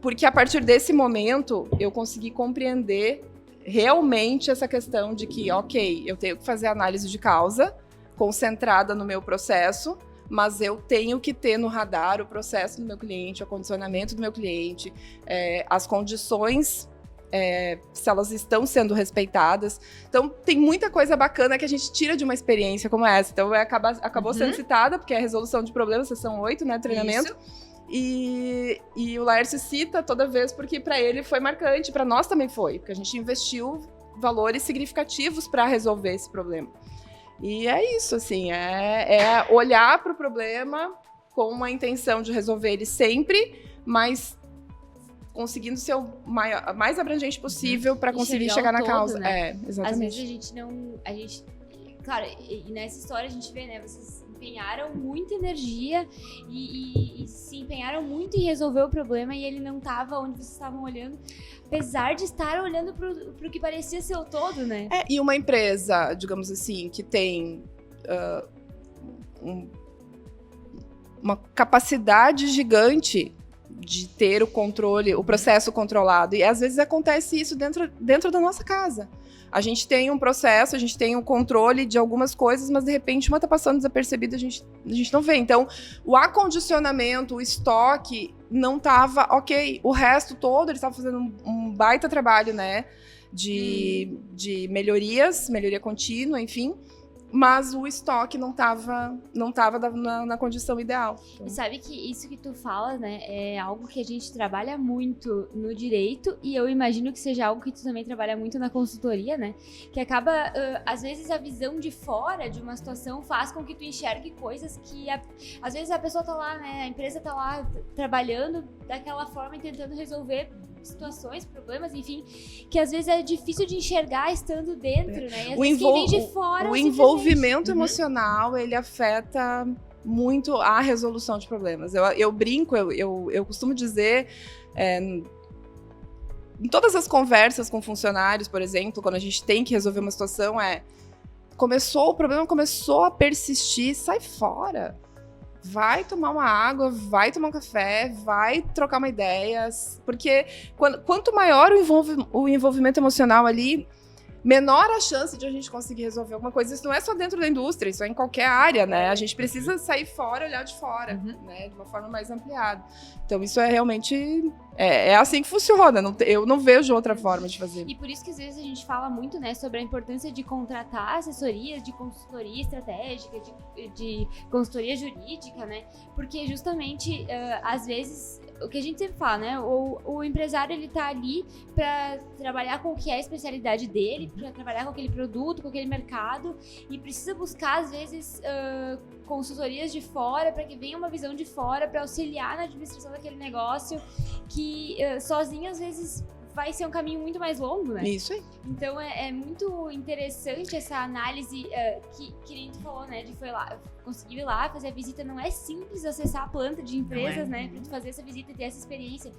Porque a partir desse momento, eu consegui compreender realmente essa questão de que, ok, eu tenho que fazer análise de causa, concentrada no meu processo, mas eu tenho que ter no radar o processo do meu cliente, o acondicionamento do meu cliente, as condições se elas estão sendo respeitadas. Então, tem muita coisa bacana que a gente tira de uma experiência como essa. Então, acabou sendo citada, porque é a resolução de problemas, sessão 8, né, treinamento. E o Laércio cita toda vez porque para ele foi marcante, para nós também foi, porque a gente investiu valores significativos para resolver esse problema. E é isso, assim, é olhar para o problema com a intenção de resolver ele sempre, mas conseguindo ser o mais abrangente possível para conseguir chegar na causa. Né? Exatamente. Às vezes a gente não... Claro, e nessa história a gente vê, né? Vocês empenharam muita energia e se empenharam muito em resolver o problema e ele não estava onde vocês estavam olhando, apesar de estar olhando para o que parecia ser o todo, né? E uma empresa, digamos assim, que tem uma capacidade gigante de ter o controle, o processo controlado. E às vezes acontece isso dentro da nossa casa. A gente tem um processo, a gente tem um controle de algumas coisas, mas de repente uma está passando desapercebida, a gente não vê. Então, o acondicionamento, o estoque não estava ok. O resto todo, eles estavam fazendo um baita trabalho, né? De melhoria contínua, enfim. Mas o estoque não estava na condição ideal. Então. E sabe que isso que tu fala, né, é algo que a gente trabalha muito no direito e eu imagino que seja algo que tu também trabalha muito na consultoria, né, que acaba, às vezes a visão de fora de uma situação faz com que tu enxergue coisas que, às vezes a pessoa tá lá, né, a empresa tá lá trabalhando daquela forma e tentando resolver situações, problemas, enfim, que às vezes é difícil de enxergar estando dentro, né? E às vezes quem vem de fora... O envolvimento emocional, ele afeta muito a resolução de problemas. Eu brinco, eu costumo dizer... em todas as conversas com funcionários, por exemplo, quando a gente tem que resolver uma situação, o problema começou a persistir, sai fora. Vai tomar uma água, vai tomar um café, vai trocar uma ideia, porque quanto maior o envolvimento emocional ali, menor a chance de a gente conseguir resolver alguma coisa. Isso não é só dentro da indústria, isso é em qualquer área, né? A gente precisa sair fora, olhar de fora, né? De uma forma mais ampliada. Então, isso é realmente... É assim que funciona, eu não vejo outra forma de fazer. E por isso que às vezes a gente fala muito, né, sobre a importância de contratar assessorias de consultoria estratégica, de consultoria jurídica, né? Porque justamente, às vezes, o que a gente sempre fala, né? O empresário, ele tá ali para trabalhar com o que é a especialidade dele, para trabalhar com aquele produto, com aquele mercado, e precisa buscar, às vezes, consultorias de fora, para que venha uma visão de fora, para auxiliar na administração daquele negócio, que sozinho, às vezes, vai ser um caminho muito mais longo, né? Isso aí. Então, é muito interessante essa análise que nem tu falou, né? De conseguir ir lá, fazer a visita. Não é simples acessar a planta de empresas, né? Pra tu fazer essa visita e ter essa experiência.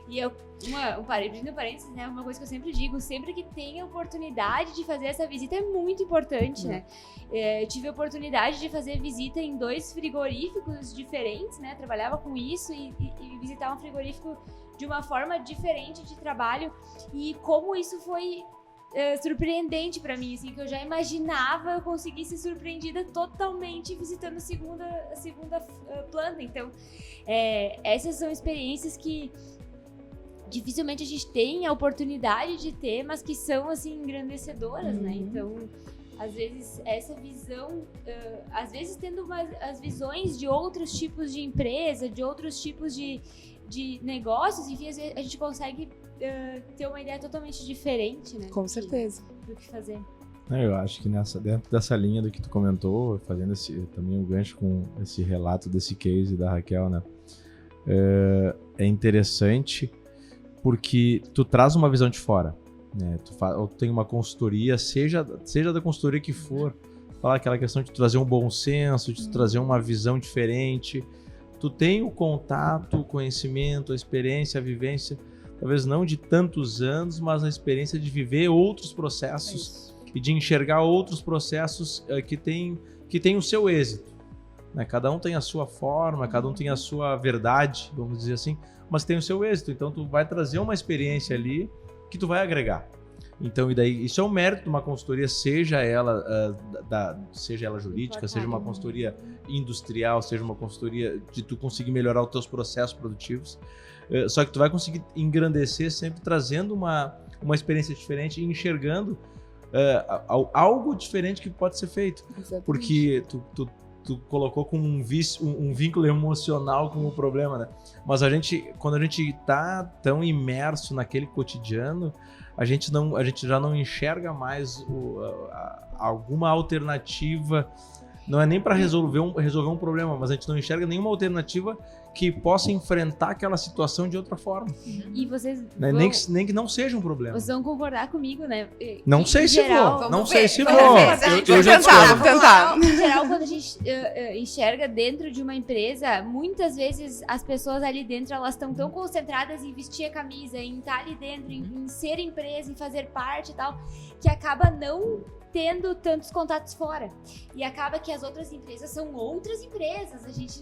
E abrindo parênteses, né? Uma coisa que eu sempre digo, sempre que tem a oportunidade de fazer essa visita é muito importante, né? Eu tive a oportunidade de fazer visita em 2 frigoríficos diferentes, né? Trabalhava com isso e visitar um frigorífico de uma forma diferente de trabalho e como isso foi surpreendente pra mim, assim, que eu já imaginava eu conseguir ser surpreendida totalmente visitando a segunda planta. Então, essas são experiências que dificilmente a gente tem a oportunidade de ter, mas que são, assim, engrandecedoras, né? Então, às vezes, essa visão, às vezes tendo as visões de outros tipos de empresa, de outros tipos de negócios, enfim, às vezes a gente consegue ter uma ideia totalmente diferente, né? Com certeza. Do que fazer. Eu acho que dentro dessa linha do que tu comentou, fazendo também um gancho com esse relato desse case da Raquel, né? É interessante porque tu traz uma visão de fora, né? Ou tu tem uma consultoria, seja da consultoria que for, falar aquela questão de trazer um bom senso, de trazer uma visão diferente. Tu tem o contato, o conhecimento, a experiência, a vivência, talvez não de tantos anos, mas a experiência de viver outros processos e de enxergar outros processos que tem o seu êxito, né? Cada um tem a sua forma, cada um tem a sua verdade, vamos dizer assim, mas tem o seu êxito. Então tu vai trazer uma experiência ali que tu vai agregar. Então, e daí, isso é um mérito de uma consultoria, seja ela jurídica, seja uma consultoria industrial, seja uma consultoria de tu conseguir melhorar os teus processos produtivos. Só que tu vai conseguir engrandecer sempre trazendo uma experiência diferente e enxergando algo diferente que pode ser feito. Exatamente. Porque tu colocou com um vínculo emocional como problema, né? Mas quando a gente tá tão imerso naquele cotidiano, a gente já não enxerga mais alguma alternativa. Não é nem para resolver um problema, mas a gente não enxerga nenhuma alternativa que possa enfrentar aquela situação de outra forma. E vocês Né? vão, Nem que não seja um problema. vocês vão concordar comigo, né? Não Em sei se geral, vou. Não vamos sei ver, se vamos vou. ver se a gente Eu já vai tentar, discordo. vamos tentar. Em geral, quando a gente enxerga dentro de uma empresa, muitas vezes as pessoas ali dentro, elas estão tão concentradas em vestir a camisa, em estar ali dentro, em ser empresa, em fazer parte e tal, que acaba não tendo tantos contatos fora. E acaba que as outras empresas são outras empresas. A gente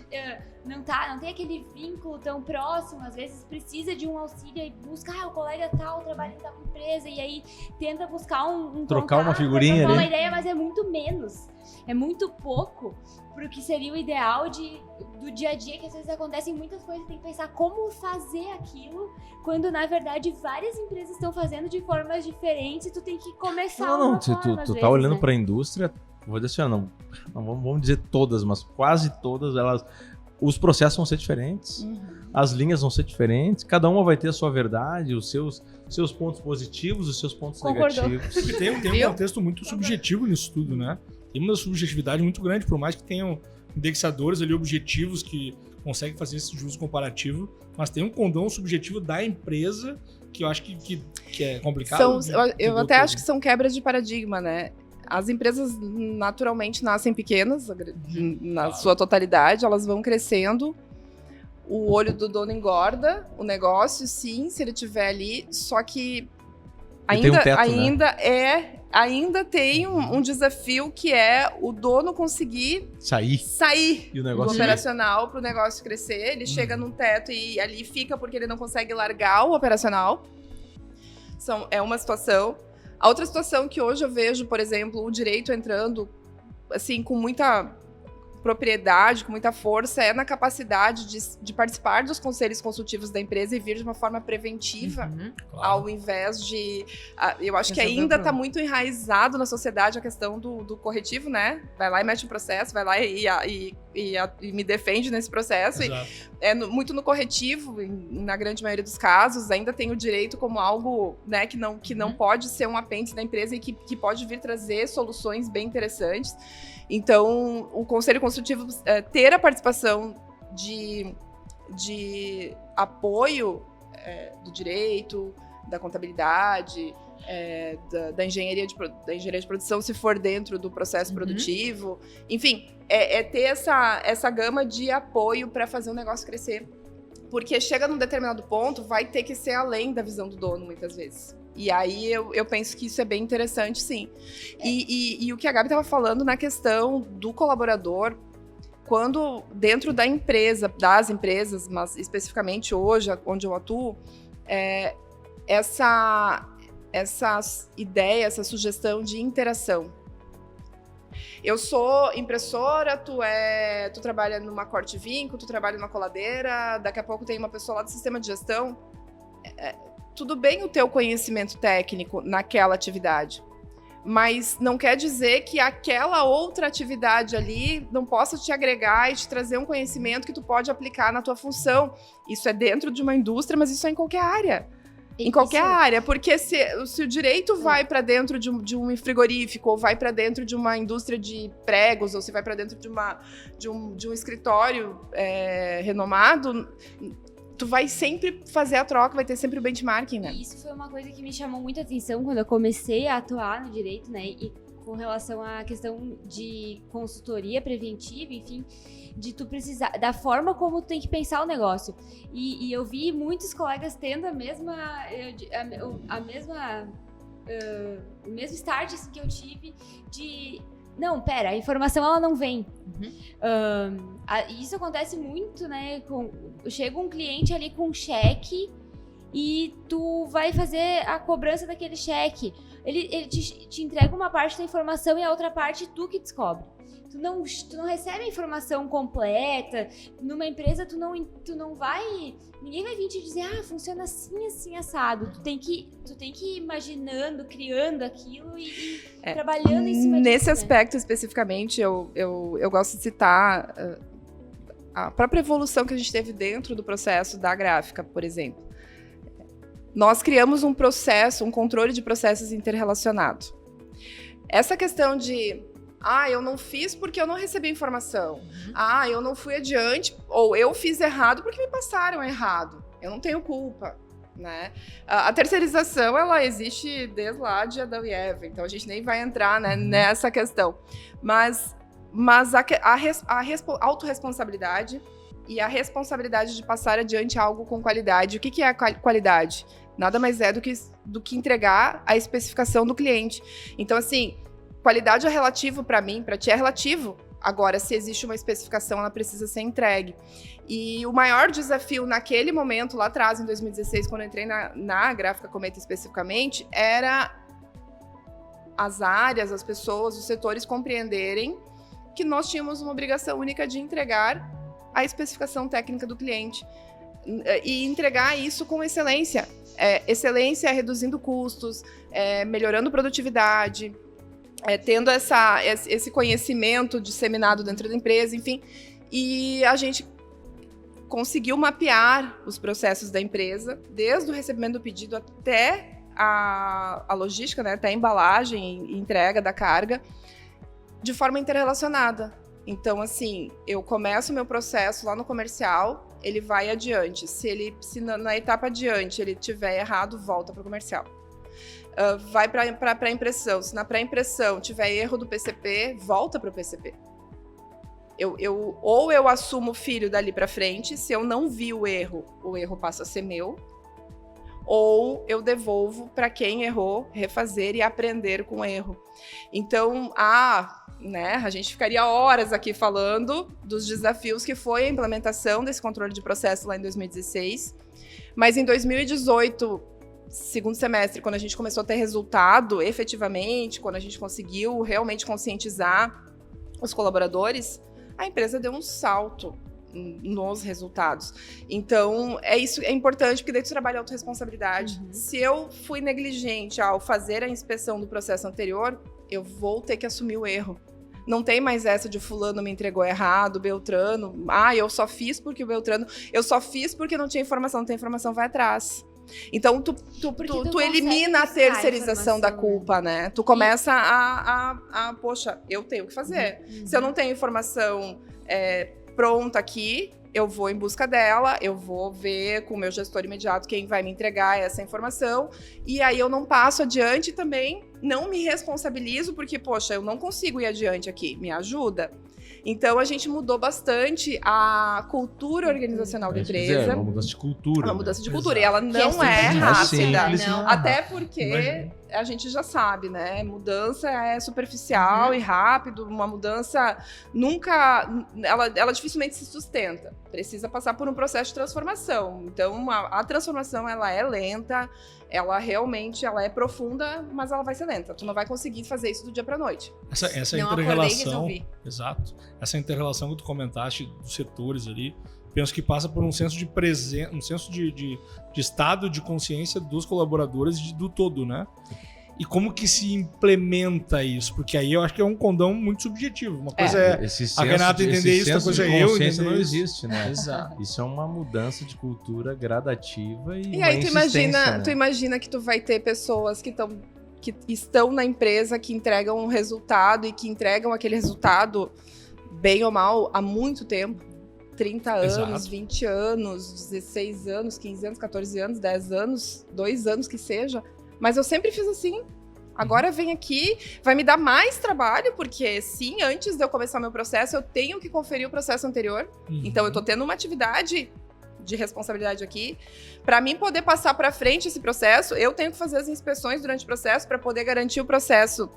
não tem aquele vínculo tão próximo. Às vezes precisa de um auxílio e busca, o colega tal trabalha em tal empresa, e aí tenta buscar um Trocar uma contato, figurinha trocar uma ali. ideia, mas é muito menos. É muito pouco pro que seria o ideal do dia a dia, que às vezes acontecem muitas coisas, tem que pensar como fazer aquilo, quando na verdade várias empresas estão fazendo de formas diferentes e tu tem que começar uma forma, às Tu tá vezes, olhando né? para a indústria, vou dizer assim, não vamos dizer todas, mas quase todas elas, os processos vão ser diferentes, as linhas vão ser diferentes, cada uma vai ter a sua verdade, os seus pontos positivos, os seus pontos Concordou. negativos. Porque tem um Viu? contexto muito subjetivo nisso tudo, né? Tem uma subjetividade muito grande, por mais que tenham indexadores ali objetivos que conseguem fazer esse juízo comparativo, mas tem um condão subjetivo da empresa que eu acho que é complicado. Eu até acho que são quebras de paradigma, né? As empresas naturalmente nascem pequenas, na sua totalidade, elas vão crescendo, o olho do dono engorda, o negócio, sim, se ele tiver ali, só que E tem um teto, ainda tem um desafio que é o dono conseguir sair E o do negócio operacional para o negócio crescer. Ele chega num teto e ali fica porque ele não consegue largar o operacional. É uma situação. A outra situação que hoje eu vejo, por exemplo, o direito entrando assim com muita propriedade, com muita força, é na capacidade de participar dos conselhos consultivos da empresa e vir de uma forma preventiva, ao invés de... eu acho que ainda está muito enraizado na sociedade a questão do corretivo, né? Vai lá e mete um processo, vai lá e me defende nesse processo. Muito no corretivo, na grande maioria dos casos, ainda tem o direito como algo, né, que não pode ser um apêndice da empresa e que pode vir trazer soluções bem interessantes. Então, o Conselho Consultivo ter a participação de apoio do direito, da contabilidade, da engenharia de produção, se for dentro do processo produtivo. Enfim, ter essa gama de apoio para fazer o negócio crescer. Porque chega num determinado ponto, vai ter que ser além da visão do dono, muitas vezes. E aí eu penso que isso é bem interessante, sim. E o que a Gabi estava falando na questão do colaborador, quando dentro da empresa, das empresas, mas especificamente hoje, onde eu atuo, essa ideia, essa sugestão de interação. Eu sou impressora, tu trabalha numa corte vinco, tu trabalha numa coladeira, daqui a pouco tem uma pessoa lá do sistema de gestão. Tudo bem o teu conhecimento técnico naquela atividade, mas não quer dizer que aquela outra atividade ali não possa te agregar e te trazer um conhecimento que tu pode aplicar na tua função. Isso é dentro de uma indústria, mas isso é em qualquer área. Em qualquer área, porque se o direito vai para dentro de um frigorífico, ou vai para dentro de uma indústria de pregos, ou se vai para dentro de um escritório renomado, tu vai sempre fazer a troca, vai ter sempre o benchmarking, né? E isso foi uma coisa que me chamou muita atenção quando eu comecei a atuar no direito, né? E com relação à questão de consultoria preventiva, enfim, de tu precisar, da forma como tu tem que pensar o negócio. E eu vi muitos colegas tendo o mesmo start assim, que eu tive de... Não, pera, a informação ela não vem. Isso acontece muito, né? Chega um cliente ali com um cheque e tu vai fazer a cobrança daquele cheque. Ele te entrega uma parte da informação e a outra parte tu que descobre. Tu não recebe a informação completa. Numa empresa, tu não vai... Ninguém vai vir te dizer, funciona assim, assim, assado. Tu tem que ir imaginando, criando aquilo e trabalhando em cima disso. Nesse aspecto, especificamente, eu gosto de citar a própria evolução que a gente teve dentro do processo da gráfica, por exemplo. Nós criamos um processo, um controle de processos interrelacionado. Essa questão de... eu não fiz porque eu não recebi informação. Eu não fui adiante, ou eu fiz errado porque me passaram errado. Eu não tenho culpa, né? A terceirização, ela existe desde lá de Adão e Eva, então a gente nem vai entrar, né, nessa questão. Mas a autorresponsabilidade e a responsabilidade de passar adiante algo com qualidade. O que é a qualidade? Nada mais é do que entregar a especificação do cliente. Então, assim... Qualidade é relativo para mim, para ti é relativo. Agora, se existe uma especificação, ela precisa ser entregue. E o maior desafio naquele momento, lá atrás, em 2016, quando eu entrei na Gráfica Cometa especificamente, era as áreas, as pessoas, os setores compreenderem que nós tínhamos uma obrigação única de entregar a especificação técnica do cliente. E entregar isso com excelência. Excelência reduzindo custos, melhorando produtividade, tendo esse conhecimento disseminado dentro da empresa, enfim. E a gente conseguiu mapear os processos da empresa, desde o recebimento do pedido até a logística, né, até a embalagem e entrega da carga, de forma interrelacionada. Então, assim, eu começo o meu processo lá no comercial, ele vai adiante. Se na etapa adiante ele tiver errado, volta para o comercial. Vai para a pré-impressão. Se na pré-impressão tiver erro do PCP, volta para o PCP. Ou eu assumo o filho dali para frente, se eu não vi o erro passa a ser meu, ou eu devolvo para quem errou, refazer e aprender com o erro. Então, a gente ficaria horas aqui falando dos desafios que foi a implementação desse controle de processo lá em 2016, mas em 2018... segundo semestre, quando a gente começou a ter resultado, efetivamente, quando a gente conseguiu realmente conscientizar os colaboradores, a empresa deu um salto nos resultados. Então, isso é importante, porque daí tu trabalha a autorresponsabilidade. Se eu fui negligente ao fazer a inspeção do processo anterior, eu vou ter que assumir o erro. Não tem mais essa de fulano me entregou errado, Beltrano, eu só fiz porque o Beltrano... Eu só fiz porque não tinha informação, não tem informação, vai atrás. Então, tu elimina a terceirização da culpa, né? Tu começa poxa, eu tenho que fazer. Se eu não tenho informação pronta aqui, eu vou em busca dela, eu vou ver com o meu gestor imediato quem vai me entregar essa informação, e aí eu não passo adiante também, não me responsabilizo, porque, poxa, eu não consigo ir adiante aqui, me ajuda? Então, a gente mudou bastante a cultura organizacional da empresa. É uma mudança de cultura. Uma mudança de cultura. Exato. E ela não é rápida. Não. Até porque a gente já sabe, né? Mudança é superficial e rápido. Uma mudança nunca... Ela dificilmente se sustenta. Precisa passar por um processo de transformação. Então, a transformação, ela é lenta. Ela realmente é profunda, mas ela vai ser lenta. Tu não vai conseguir fazer isso do dia pra noite. Essa não inter-relação, exato. Essa inter-relação que tu comentaste dos setores ali, penso que passa por um senso de presença, um senso de estado de consciência dos colaboradores e do todo, né? E como que se implementa isso? Porque aí eu acho que é um condão muito subjetivo. Uma coisa a Renata entender isso, outra coisa é eu entender não isso. existe, né? Exato. Isso é uma mudança de cultura gradativa e aí tu imagina que tu vai ter pessoas que estão na empresa, que entregam um resultado e que entregam aquele resultado, bem ou mal, há muito tempo. 30 anos, Exato. 20 anos, 16 anos, 15 anos, 14 anos, 10 anos, 2 anos que seja. Mas eu sempre fiz assim. Agora vem aqui, vai me dar mais trabalho, porque sim, antes de eu começar meu processo, eu tenho que conferir o processo anterior. Então, eu tô tendo uma atividade de responsabilidade aqui. Para mim poder passar para frente esse processo, eu tenho que fazer as inspeções durante o processo para poder garantir o processo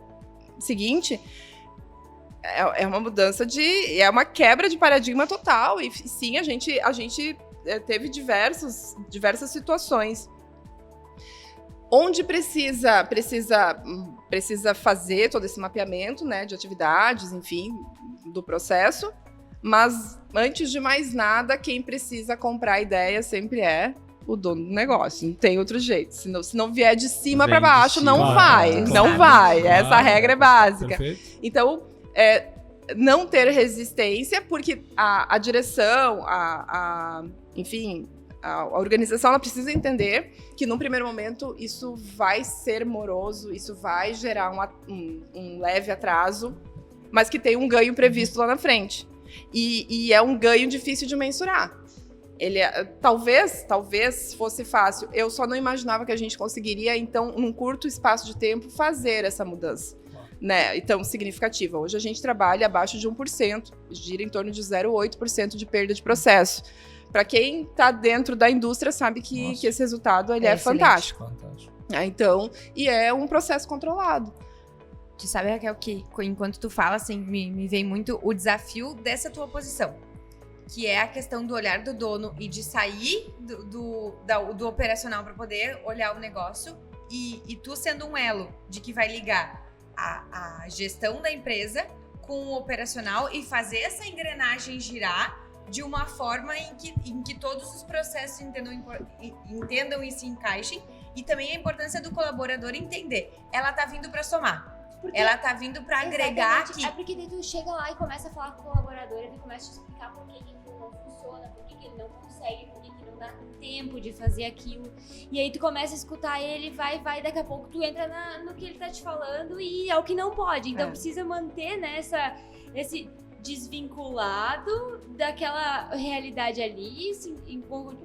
seguinte. É uma mudança é uma quebra de paradigma total. E sim, a gente teve diversas situações. Onde precisa fazer todo esse mapeamento, né, de atividades, enfim, do processo, mas antes de mais nada, quem precisa comprar a ideia sempre é o dono do negócio, não tem outro jeito. Se não vier de cima para baixo, não vai, não vai. Essa regra é básica. Perfeito. Então, não ter resistência, porque a direção, enfim, a organização, ela precisa entender que, num primeiro momento, isso vai ser moroso, isso vai gerar um leve atraso, mas que tem um ganho previsto lá na frente. E é um ganho difícil de mensurar. Talvez fosse fácil. Eu só não imaginava que a gente conseguiria, então, num curto espaço de tempo, fazer essa mudança, né, tão significativa. Hoje a gente trabalha abaixo de 1%, gira em torno de 0,8% de perda de processo. Para quem está dentro da indústria sabe que esse resultado ele é fantástico. Então, e é um processo controlado. Tu sabe, Raquel, que enquanto tu fala, assim, me vem muito o desafio dessa tua posição, que é a questão do olhar do dono e de sair do operacional para poder olhar o negócio, e tu sendo um elo de que vai ligar a gestão da empresa com o operacional e fazer essa engrenagem girar de uma forma em que todos os processos entendam e se encaixem, e também a importância do colaborador entender. Ela tá vindo para somar. Porque ela tá vindo para agregar aqui. É porque daí tu chega lá e começa a falar com o colaborador, e ele começa a te explicar por que aquilo não funciona, por que ele não consegue, por que não dá tempo de fazer aquilo. E aí tu começa a escutar ele, vai, daqui a pouco tu entra no que ele tá te falando e é o que não pode. Então precisa manter, né, esse desvinculado daquela realidade ali,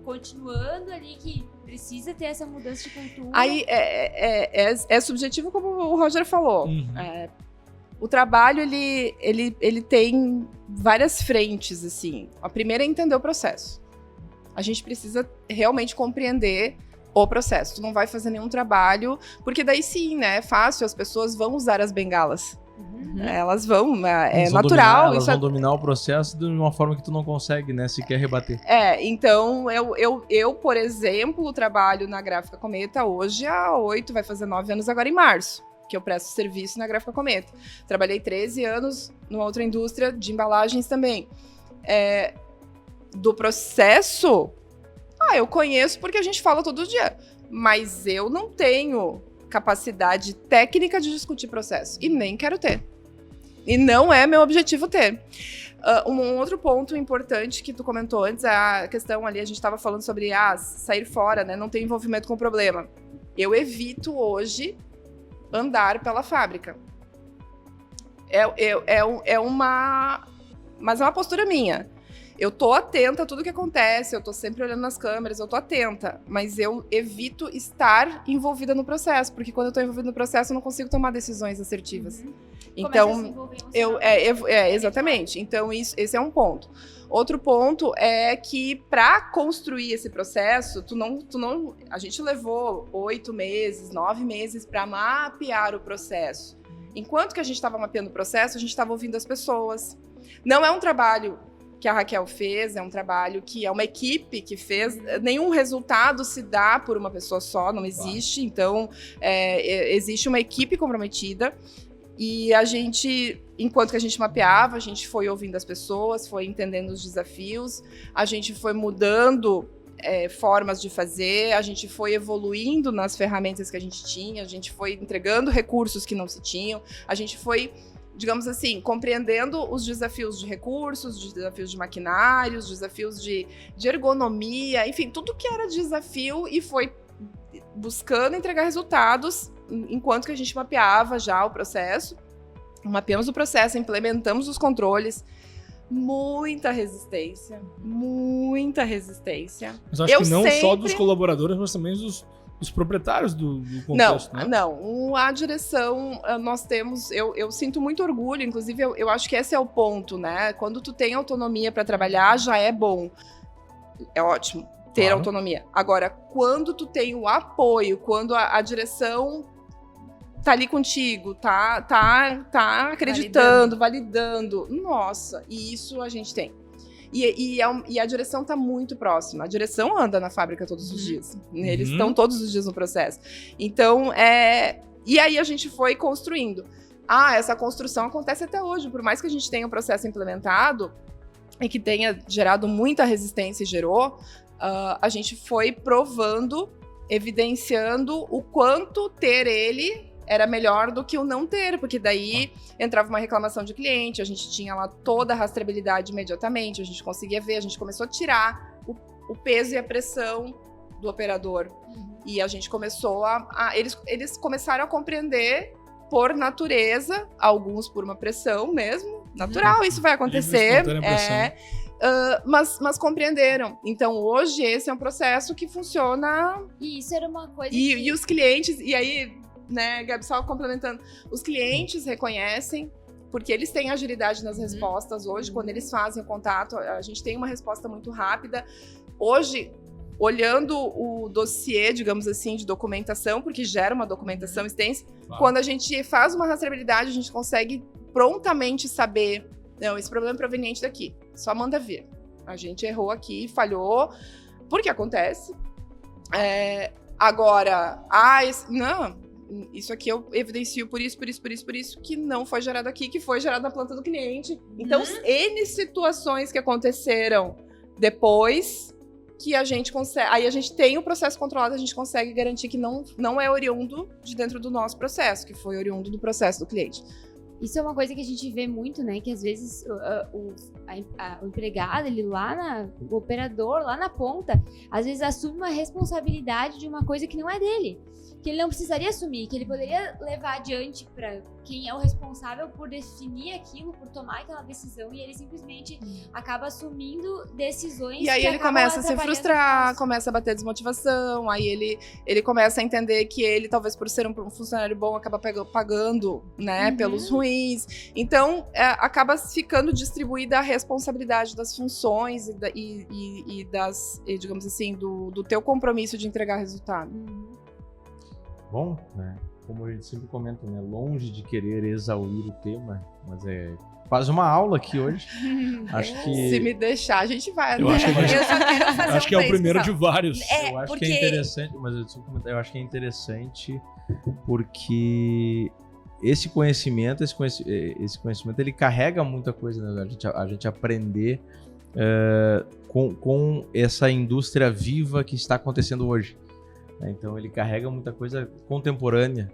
continuando ali, que precisa ter essa mudança de cultura. Aí é subjetivo, como o Roger falou. O trabalho, ele tem várias frentes, assim. A primeira é entender o processo. A gente precisa realmente compreender o processo. Tu não vai fazer nenhum trabalho, porque daí sim, né, é fácil, as pessoas vão usar as bengalas. Elas vão, é natural. Elas vão dominar o processo de uma forma que tu não consegue, né, sequer rebater. Então eu, por exemplo, trabalho na Gráfica Cometa hoje há 8, vai fazer 9 anos agora em março, que eu presto serviço na Gráfica Cometa. Trabalhei 13 anos numa outra indústria de embalagens também. Do processo, eu conheço porque a gente fala todo dia, mas eu não tenho capacidade técnica de discutir processo, e nem quero ter. E não é meu objetivo ter. Um outro ponto importante que tu comentou antes, a questão ali, a gente estava falando sobre sair fora, né, não ter envolvimento com o problema. Eu evito hoje andar pela fábrica. Mas é uma postura minha. Eu tô atenta a tudo que acontece, eu tô sempre olhando nas câmeras, eu tô atenta, mas eu evito estar envolvida no processo, porque quando eu tô envolvida no processo eu não consigo tomar decisões assertivas. Então, exatamente. Então, esse é um ponto. Outro ponto é que para construir esse processo, a gente levou 8 meses, 9 meses para mapear o processo. Enquanto que a gente estava mapeando o processo, a gente estava ouvindo as pessoas. Não é um trabalho que a Raquel fez, é um trabalho que é uma equipe que fez. Nenhum resultado se dá por uma pessoa só, não existe. Então, existe uma equipe comprometida. E a gente, enquanto que a gente mapeava, a gente foi ouvindo as pessoas, foi entendendo os desafios, a gente foi mudando formas de fazer, a gente foi evoluindo nas ferramentas que a gente tinha, a gente foi entregando recursos que não se tinham, a gente foi, digamos assim, compreendendo os desafios de recursos, os desafios de maquinários, os desafios de ergonomia, enfim, tudo que era desafio, e foi buscando entregar resultados enquanto que a gente mapeava já o processo. Mapeamos o processo, implementamos os controles. Muita resistência. Mas acho que não só dos colaboradores, mas também dos proprietários do contexto, né? Não. A direção, nós temos... Eu sinto muito orgulho, inclusive eu acho que esse é o ponto, né? Quando tu tem autonomia para trabalhar, já é bom. É ótimo ter autonomia. Agora, quando tu tem o apoio, quando a direção tá ali contigo, tá acreditando, validando, nossa, e isso a gente tem. E a direção está muito próxima. A direção anda na fábrica todos os dias. Eles estão todos os dias no processo. Então, e aí a gente foi construindo. Essa construção acontece até hoje. Por mais que a gente tenha o processo implementado e que tenha gerado muita resistência e gerou, a gente foi provando, evidenciando o quanto ter ele era melhor do que o não ter, porque daí entrava uma reclamação de cliente, a gente tinha lá toda a rastreabilidade imediatamente, a gente conseguia ver, a gente começou a tirar o peso e a pressão do operador. E a gente começou eles começaram a compreender por natureza, alguns por uma pressão mesmo, natural, isso vai acontecer, mas compreenderam. Então, hoje, esse é um processo que funciona... E isso era uma coisa E os clientes, e aí, né, Gabi, só complementando, os clientes reconhecem, porque eles têm agilidade nas respostas hoje, quando eles fazem o contato, a gente tem uma resposta muito rápida. Hoje, olhando o dossiê, digamos assim, de documentação, porque gera uma documentação extensa, quando a gente faz uma rastreabilidade, a gente consegue prontamente saber, não, esse problema é proveniente daqui, só manda ver. A gente errou aqui, falhou, porque acontece. Agora, isso aqui eu evidencio por isso, que não foi gerado aqui, que foi gerado na planta do cliente. Então, N situações que aconteceram depois que a gente consegue... Aí a gente tem o processo controlado, a gente consegue garantir que não é oriundo de dentro do nosso processo, que foi oriundo do processo do cliente. Isso é uma coisa que a gente vê muito, né? Que às vezes o empregado, o operador lá na ponta, às vezes assume uma responsabilidade de uma coisa que não é dele. Que ele não precisaria assumir, que ele poderia levar adiante para quem é o responsável por definir aquilo, por tomar aquela decisão, e ele simplesmente acaba assumindo decisões. E aí ele começa a se frustrar, começa a bater desmotivação, aí ele começa a entender que ele, talvez por ser um funcionário bom, acaba pagando, né, pelos ruins. Então, acaba ficando distribuída a responsabilidade das funções e digamos assim, do teu compromisso de entregar resultado. Bom, né? Como a gente sempre comenta, né? Longe de querer exaurir o tema, mas é quase uma aula aqui hoje. Acho que... Se me deixar, a gente vai. Eu acho que Eu só quero fazer acho que é o primeiro de vários. Eu acho que é interessante, mas eu acho que é interessante porque esse conhecimento ele carrega muita coisa, né? A gente aprender com essa indústria viva que está acontecendo hoje. Então ele carrega muita coisa contemporânea,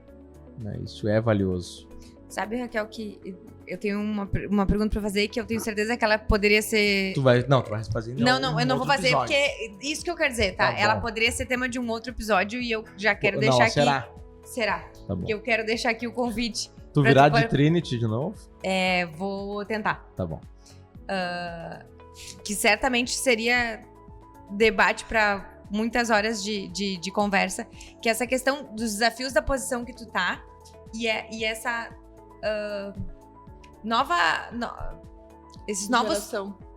né? Isso é valioso. Sabe, Raquel, que eu tenho uma pergunta pra fazer que eu tenho certeza que ela poderia ser... Tu vai fazer Não, eu não vou fazer episódio. Porque isso que eu quero dizer, tá? Ela poderia ser tema de um outro episódio e eu já quero deixar aqui... Será? Tá bom. Que eu quero deixar aqui o convite. Tu virar de Trinity de novo? Vou tentar. Tá bom. Que certamente seria debate pra muitas horas de conversa, que é essa questão dos desafios da posição que tu tá e essa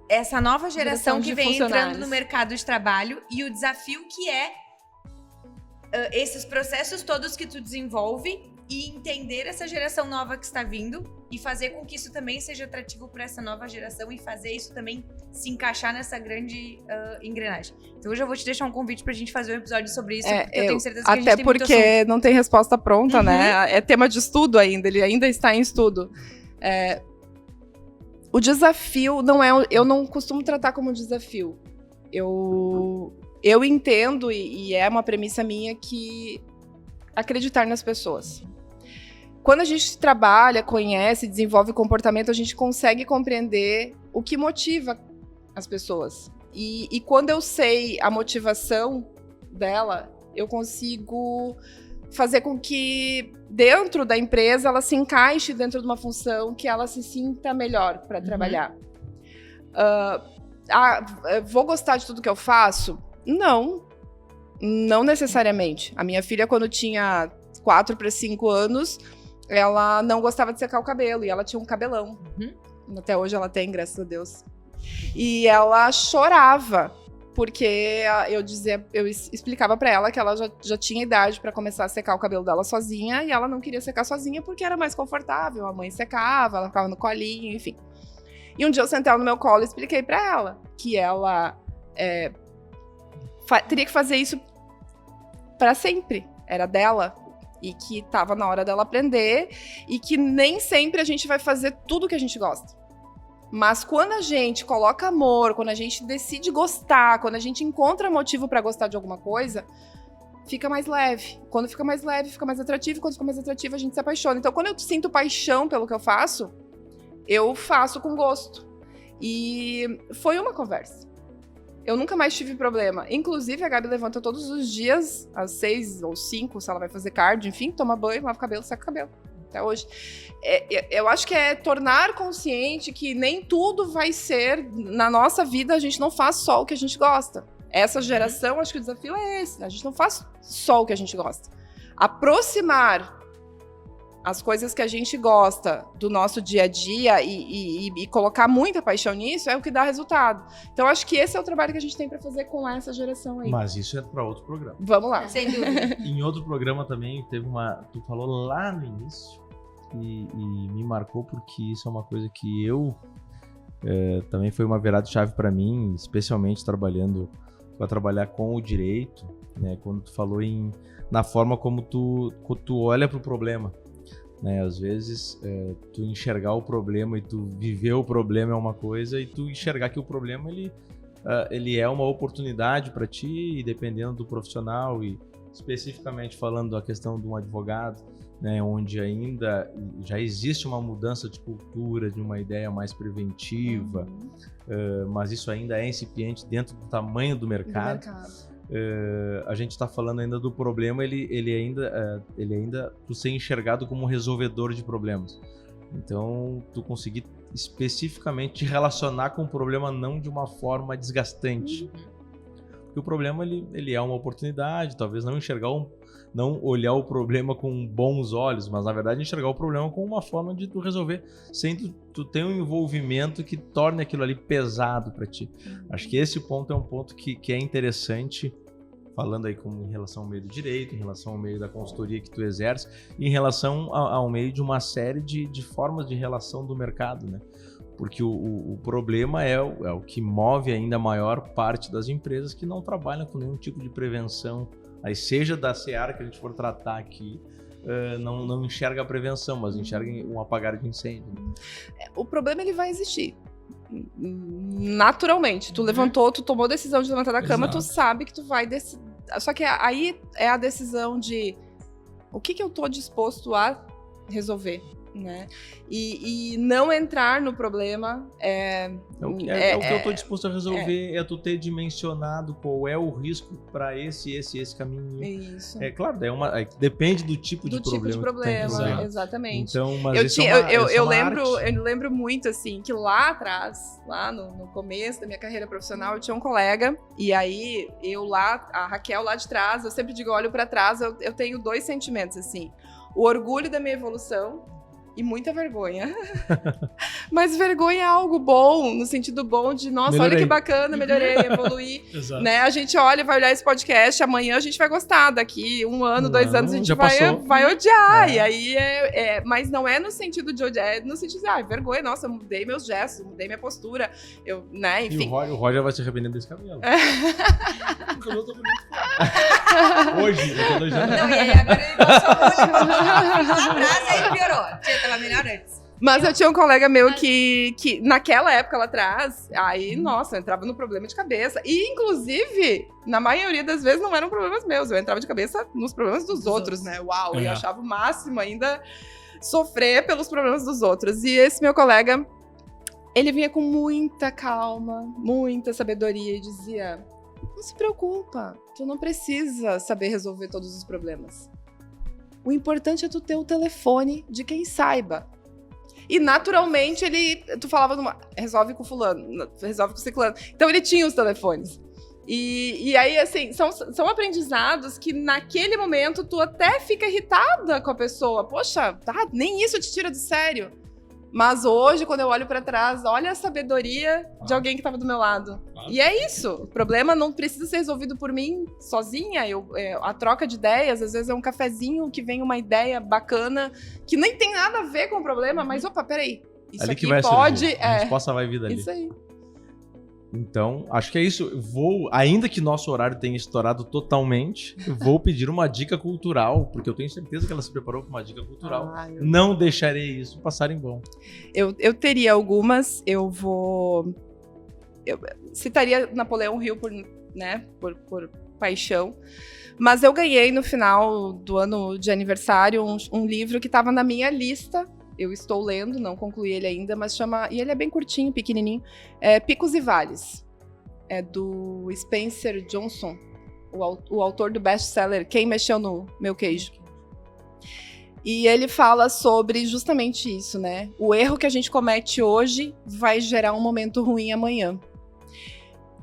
essa nova geração que vem entrando no mercado de trabalho e o desafio que é esses processos todos que tu desenvolve e entender essa geração nova que está vindo e fazer com que isso também seja atrativo para essa nova geração e fazer isso também se encaixar nessa grande engrenagem. Então hoje eu vou te deixar um convite pra gente fazer um episódio sobre isso, porque eu tenho certeza que a gente tem muito assunto. Até porque não tem resposta pronta, né? É tema de estudo ainda, ele ainda está em estudo. O desafio não é... Eu não costumo tratar como desafio. Eu entendo, e é uma premissa minha, que acreditar nas pessoas. Quando a gente trabalha, conhece, desenvolve comportamento, a gente consegue compreender o que motiva as pessoas. E quando eu sei a motivação dela, eu consigo fazer com que dentro da empresa ela se encaixe dentro de uma função que ela se sinta melhor para trabalhar. Vou gostar de tudo que eu faço? Não necessariamente. A minha filha, quando tinha 4 para 5 anos, ela não gostava de secar o cabelo, e ela tinha um cabelão. Até hoje ela tem, graças a Deus. E ela chorava, porque eu explicava pra ela que ela já tinha idade pra começar a secar o cabelo dela sozinha, e ela não queria secar sozinha porque era mais confortável, a mãe secava, ela ficava no colinho, enfim. E um dia eu sentei ela no meu colo e expliquei pra ela que ela teria que fazer isso pra sempre. Era dela. E que tava na hora dela aprender. E que nem sempre a gente vai fazer tudo que a gente gosta. Mas quando a gente coloca amor, quando a gente decide gostar, quando a gente encontra motivo pra gostar de alguma coisa, fica mais leve. Quando fica mais leve, fica mais atrativo. E quando fica mais atrativo, a gente se apaixona. Então, quando eu sinto paixão pelo que eu faço com gosto. E foi uma conversa. Eu nunca mais tive problema. Inclusive, a Gabi levanta todos os dias, às 6 ou 5, se ela vai fazer cardio, enfim, toma banho, lava o cabelo, seca o cabelo. Até hoje. Eu acho que é tornar consciente que nem tudo vai ser, na nossa vida, a gente não faz só o que a gente gosta. Essa geração, acho que o desafio é esse. A gente não faz só o que a gente gosta. Aproximar as coisas que a gente gosta do nosso dia a dia e colocar muita paixão nisso é o que dá resultado. Então, acho que esse é o trabalho que a gente tem para fazer com essa geração aí. Mas isso é para outro programa. Vamos lá. Sem dúvida. Em outro programa também teve tu falou lá no início e me marcou porque isso é uma coisa que também foi uma virada de chave para mim, especialmente para trabalhar com o direito, né? Quando tu falou na forma como tu olha para o problema. Né, às vezes, tu enxergar o problema e tu viver o problema é uma coisa e tu enxergar que o problema ele é uma oportunidade para ti, e dependendo do profissional e especificamente falando da questão de um advogado, né, onde ainda já existe uma mudança de cultura, de uma ideia mais preventiva, mas isso ainda é incipiente dentro do tamanho do mercado. A gente está falando ainda do problema, ele ainda tu ser enxergado como um resolvedor de problemas. Então, tu conseguir especificamente te relacionar com o problema não de uma forma desgastante. Porque o problema ele é uma oportunidade, talvez não olhar o problema com bons olhos, mas na verdade enxergar o problema com uma forma de tu resolver sem tu ter um envolvimento que torne aquilo ali pesado para ti. Acho que esse ponto é um ponto que é interessante, falando aí em relação ao meio do direito, em relação ao meio da consultoria que tu exerce, e em relação ao meio de uma série de formas de relação do mercado, né? Porque o problema é o que move ainda a maior parte das empresas que não trabalham com nenhum tipo de prevenção, aí seja da seara que a gente for tratar aqui, não enxerga a prevenção, mas enxerga um apagar de incêndio. O problema ele vai existir. Naturalmente. Tu levantou, tu tomou a decisão de levantar da cama, tu sabe que tu vai decidir. Só que aí é a decisão de o que eu tô disposto a resolver, né? E não entrar no problema o que eu tô disposto a resolver é tu ter dimensionado qual é o risco para esse caminho. Isso. É claro, depende do tipo de problema. Do tipo de problema, que exatamente. Então, mas eu lembro muito, assim, que lá atrás, lá no começo da minha carreira profissional, eu tinha um colega, e aí a Raquel lá de trás, eu sempre digo, eu olho para trás, eu tenho 2 sentimentos, assim. O orgulho da minha evolução, e muita vergonha. Mas vergonha é algo bom, no sentido bom de, nossa, melhorei. Olha que bacana, melhorei, evoluí. Né? A gente olha e vai olhar esse podcast, amanhã a gente vai gostar, daqui 1 ano, 2 anos a gente vai odiar. E aí mas não é no sentido de odiar, é no sentido de, vergonha, nossa, eu mudei meus gestos, mudei minha postura, né, enfim. E o Roger vai se arrepender desse cabelo. O cabelo tá bonito. Hoje, daqui a 2 anos. Não, e aí agora ele passou lá atrás e aí piorou. Tava melhor antes. Mas eu tinha um colega meu que naquela época lá atrás, aí, nossa, eu entrava no problema de cabeça. E, inclusive, na maioria das vezes não eram problemas meus. Eu entrava de cabeça nos problemas dos outros, né? Uau, eu achava o máximo ainda sofrer pelos problemas dos outros. E esse meu colega, ele vinha com muita calma, muita sabedoria e dizia, não se preocupa, tu não precisa saber resolver todos os problemas. O importante é tu ter o telefone de quem saiba. E naturalmente tu falava, resolve com fulano, resolve com ciclano. Então ele tinha os telefones. E aí, assim, são aprendizados que naquele momento tu até fica irritada com a pessoa. Poxa, nem isso te tira do sério. Mas hoje, quando eu olho pra trás, olha a sabedoria de alguém que tava do meu lado. E é isso. O problema não precisa ser resolvido por mim sozinha. A troca de ideias, às vezes é um cafezinho que vem uma ideia bacana, que nem tem nada a ver com o problema, mas opa, peraí. isso ali aqui que vai pode... surgir. A resposta vai vir dali. Isso aí. Então, acho que é isso. Eu vou, ainda que nosso horário tenha estourado totalmente, eu vou pedir uma dica cultural, porque eu tenho certeza que ela se preparou com uma dica cultural. Não deixarei isso passar em vão. Eu teria algumas, eu citaria Napoleão Hill por paixão, mas eu ganhei no final do ano de aniversário um livro que estava na minha lista. Eu estou lendo, não concluí ele ainda, mas chama... E ele é bem curtinho, pequenininho. É Picos e Vales. É do Spencer Johnson, o autor do best-seller Quem Mexeu no Meu Queijo. E ele fala sobre justamente isso, né? O erro que a gente comete hoje vai gerar um momento ruim amanhã.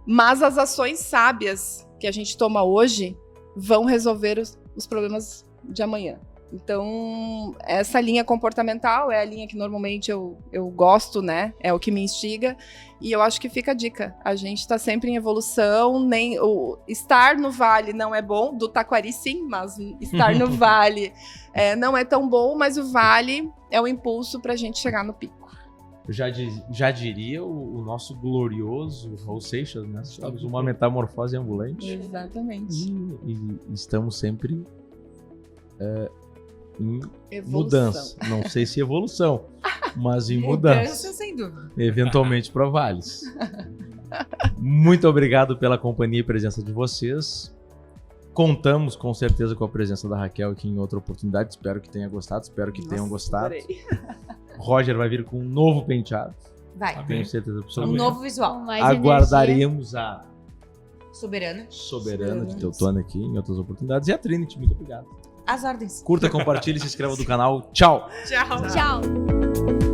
Mas as ações sábias que a gente toma hoje vão resolver os problemas de amanhã. Então, essa linha comportamental é a linha que normalmente eu gosto, né? É o que me instiga. E eu acho que fica a dica. A gente está sempre em evolução. Estar no vale não é bom. Do Taquari, sim, mas estar no vale não é tão bom. Mas o vale é o impulso para a gente chegar no pico. Já diria o nosso glorioso Raul Seixas, né? Somos uma metamorfose ambulante. Exatamente. E estamos sempre... em Evolução. mudança. Não sei se evolução, mas em mudança. Sem dúvida. Eventualmente para vales. Muito obrigado pela companhia e presença de vocês. Contamos com certeza com a presença da Raquel aqui em outra oportunidade. Espero que tenha gostado, espero que tenham gostado. Adorei. Roger vai vir com um novo penteado. Vai. Tenho certeza absoluta. Um novo visual. Mais Aguardaremos a Soberana. Soberana de Teutônia aqui em outras oportunidades. E a Trinity, muito obrigado. As ordens. Curta, compartilhe, se inscreva no canal. Tchau! Tchau. Tchau.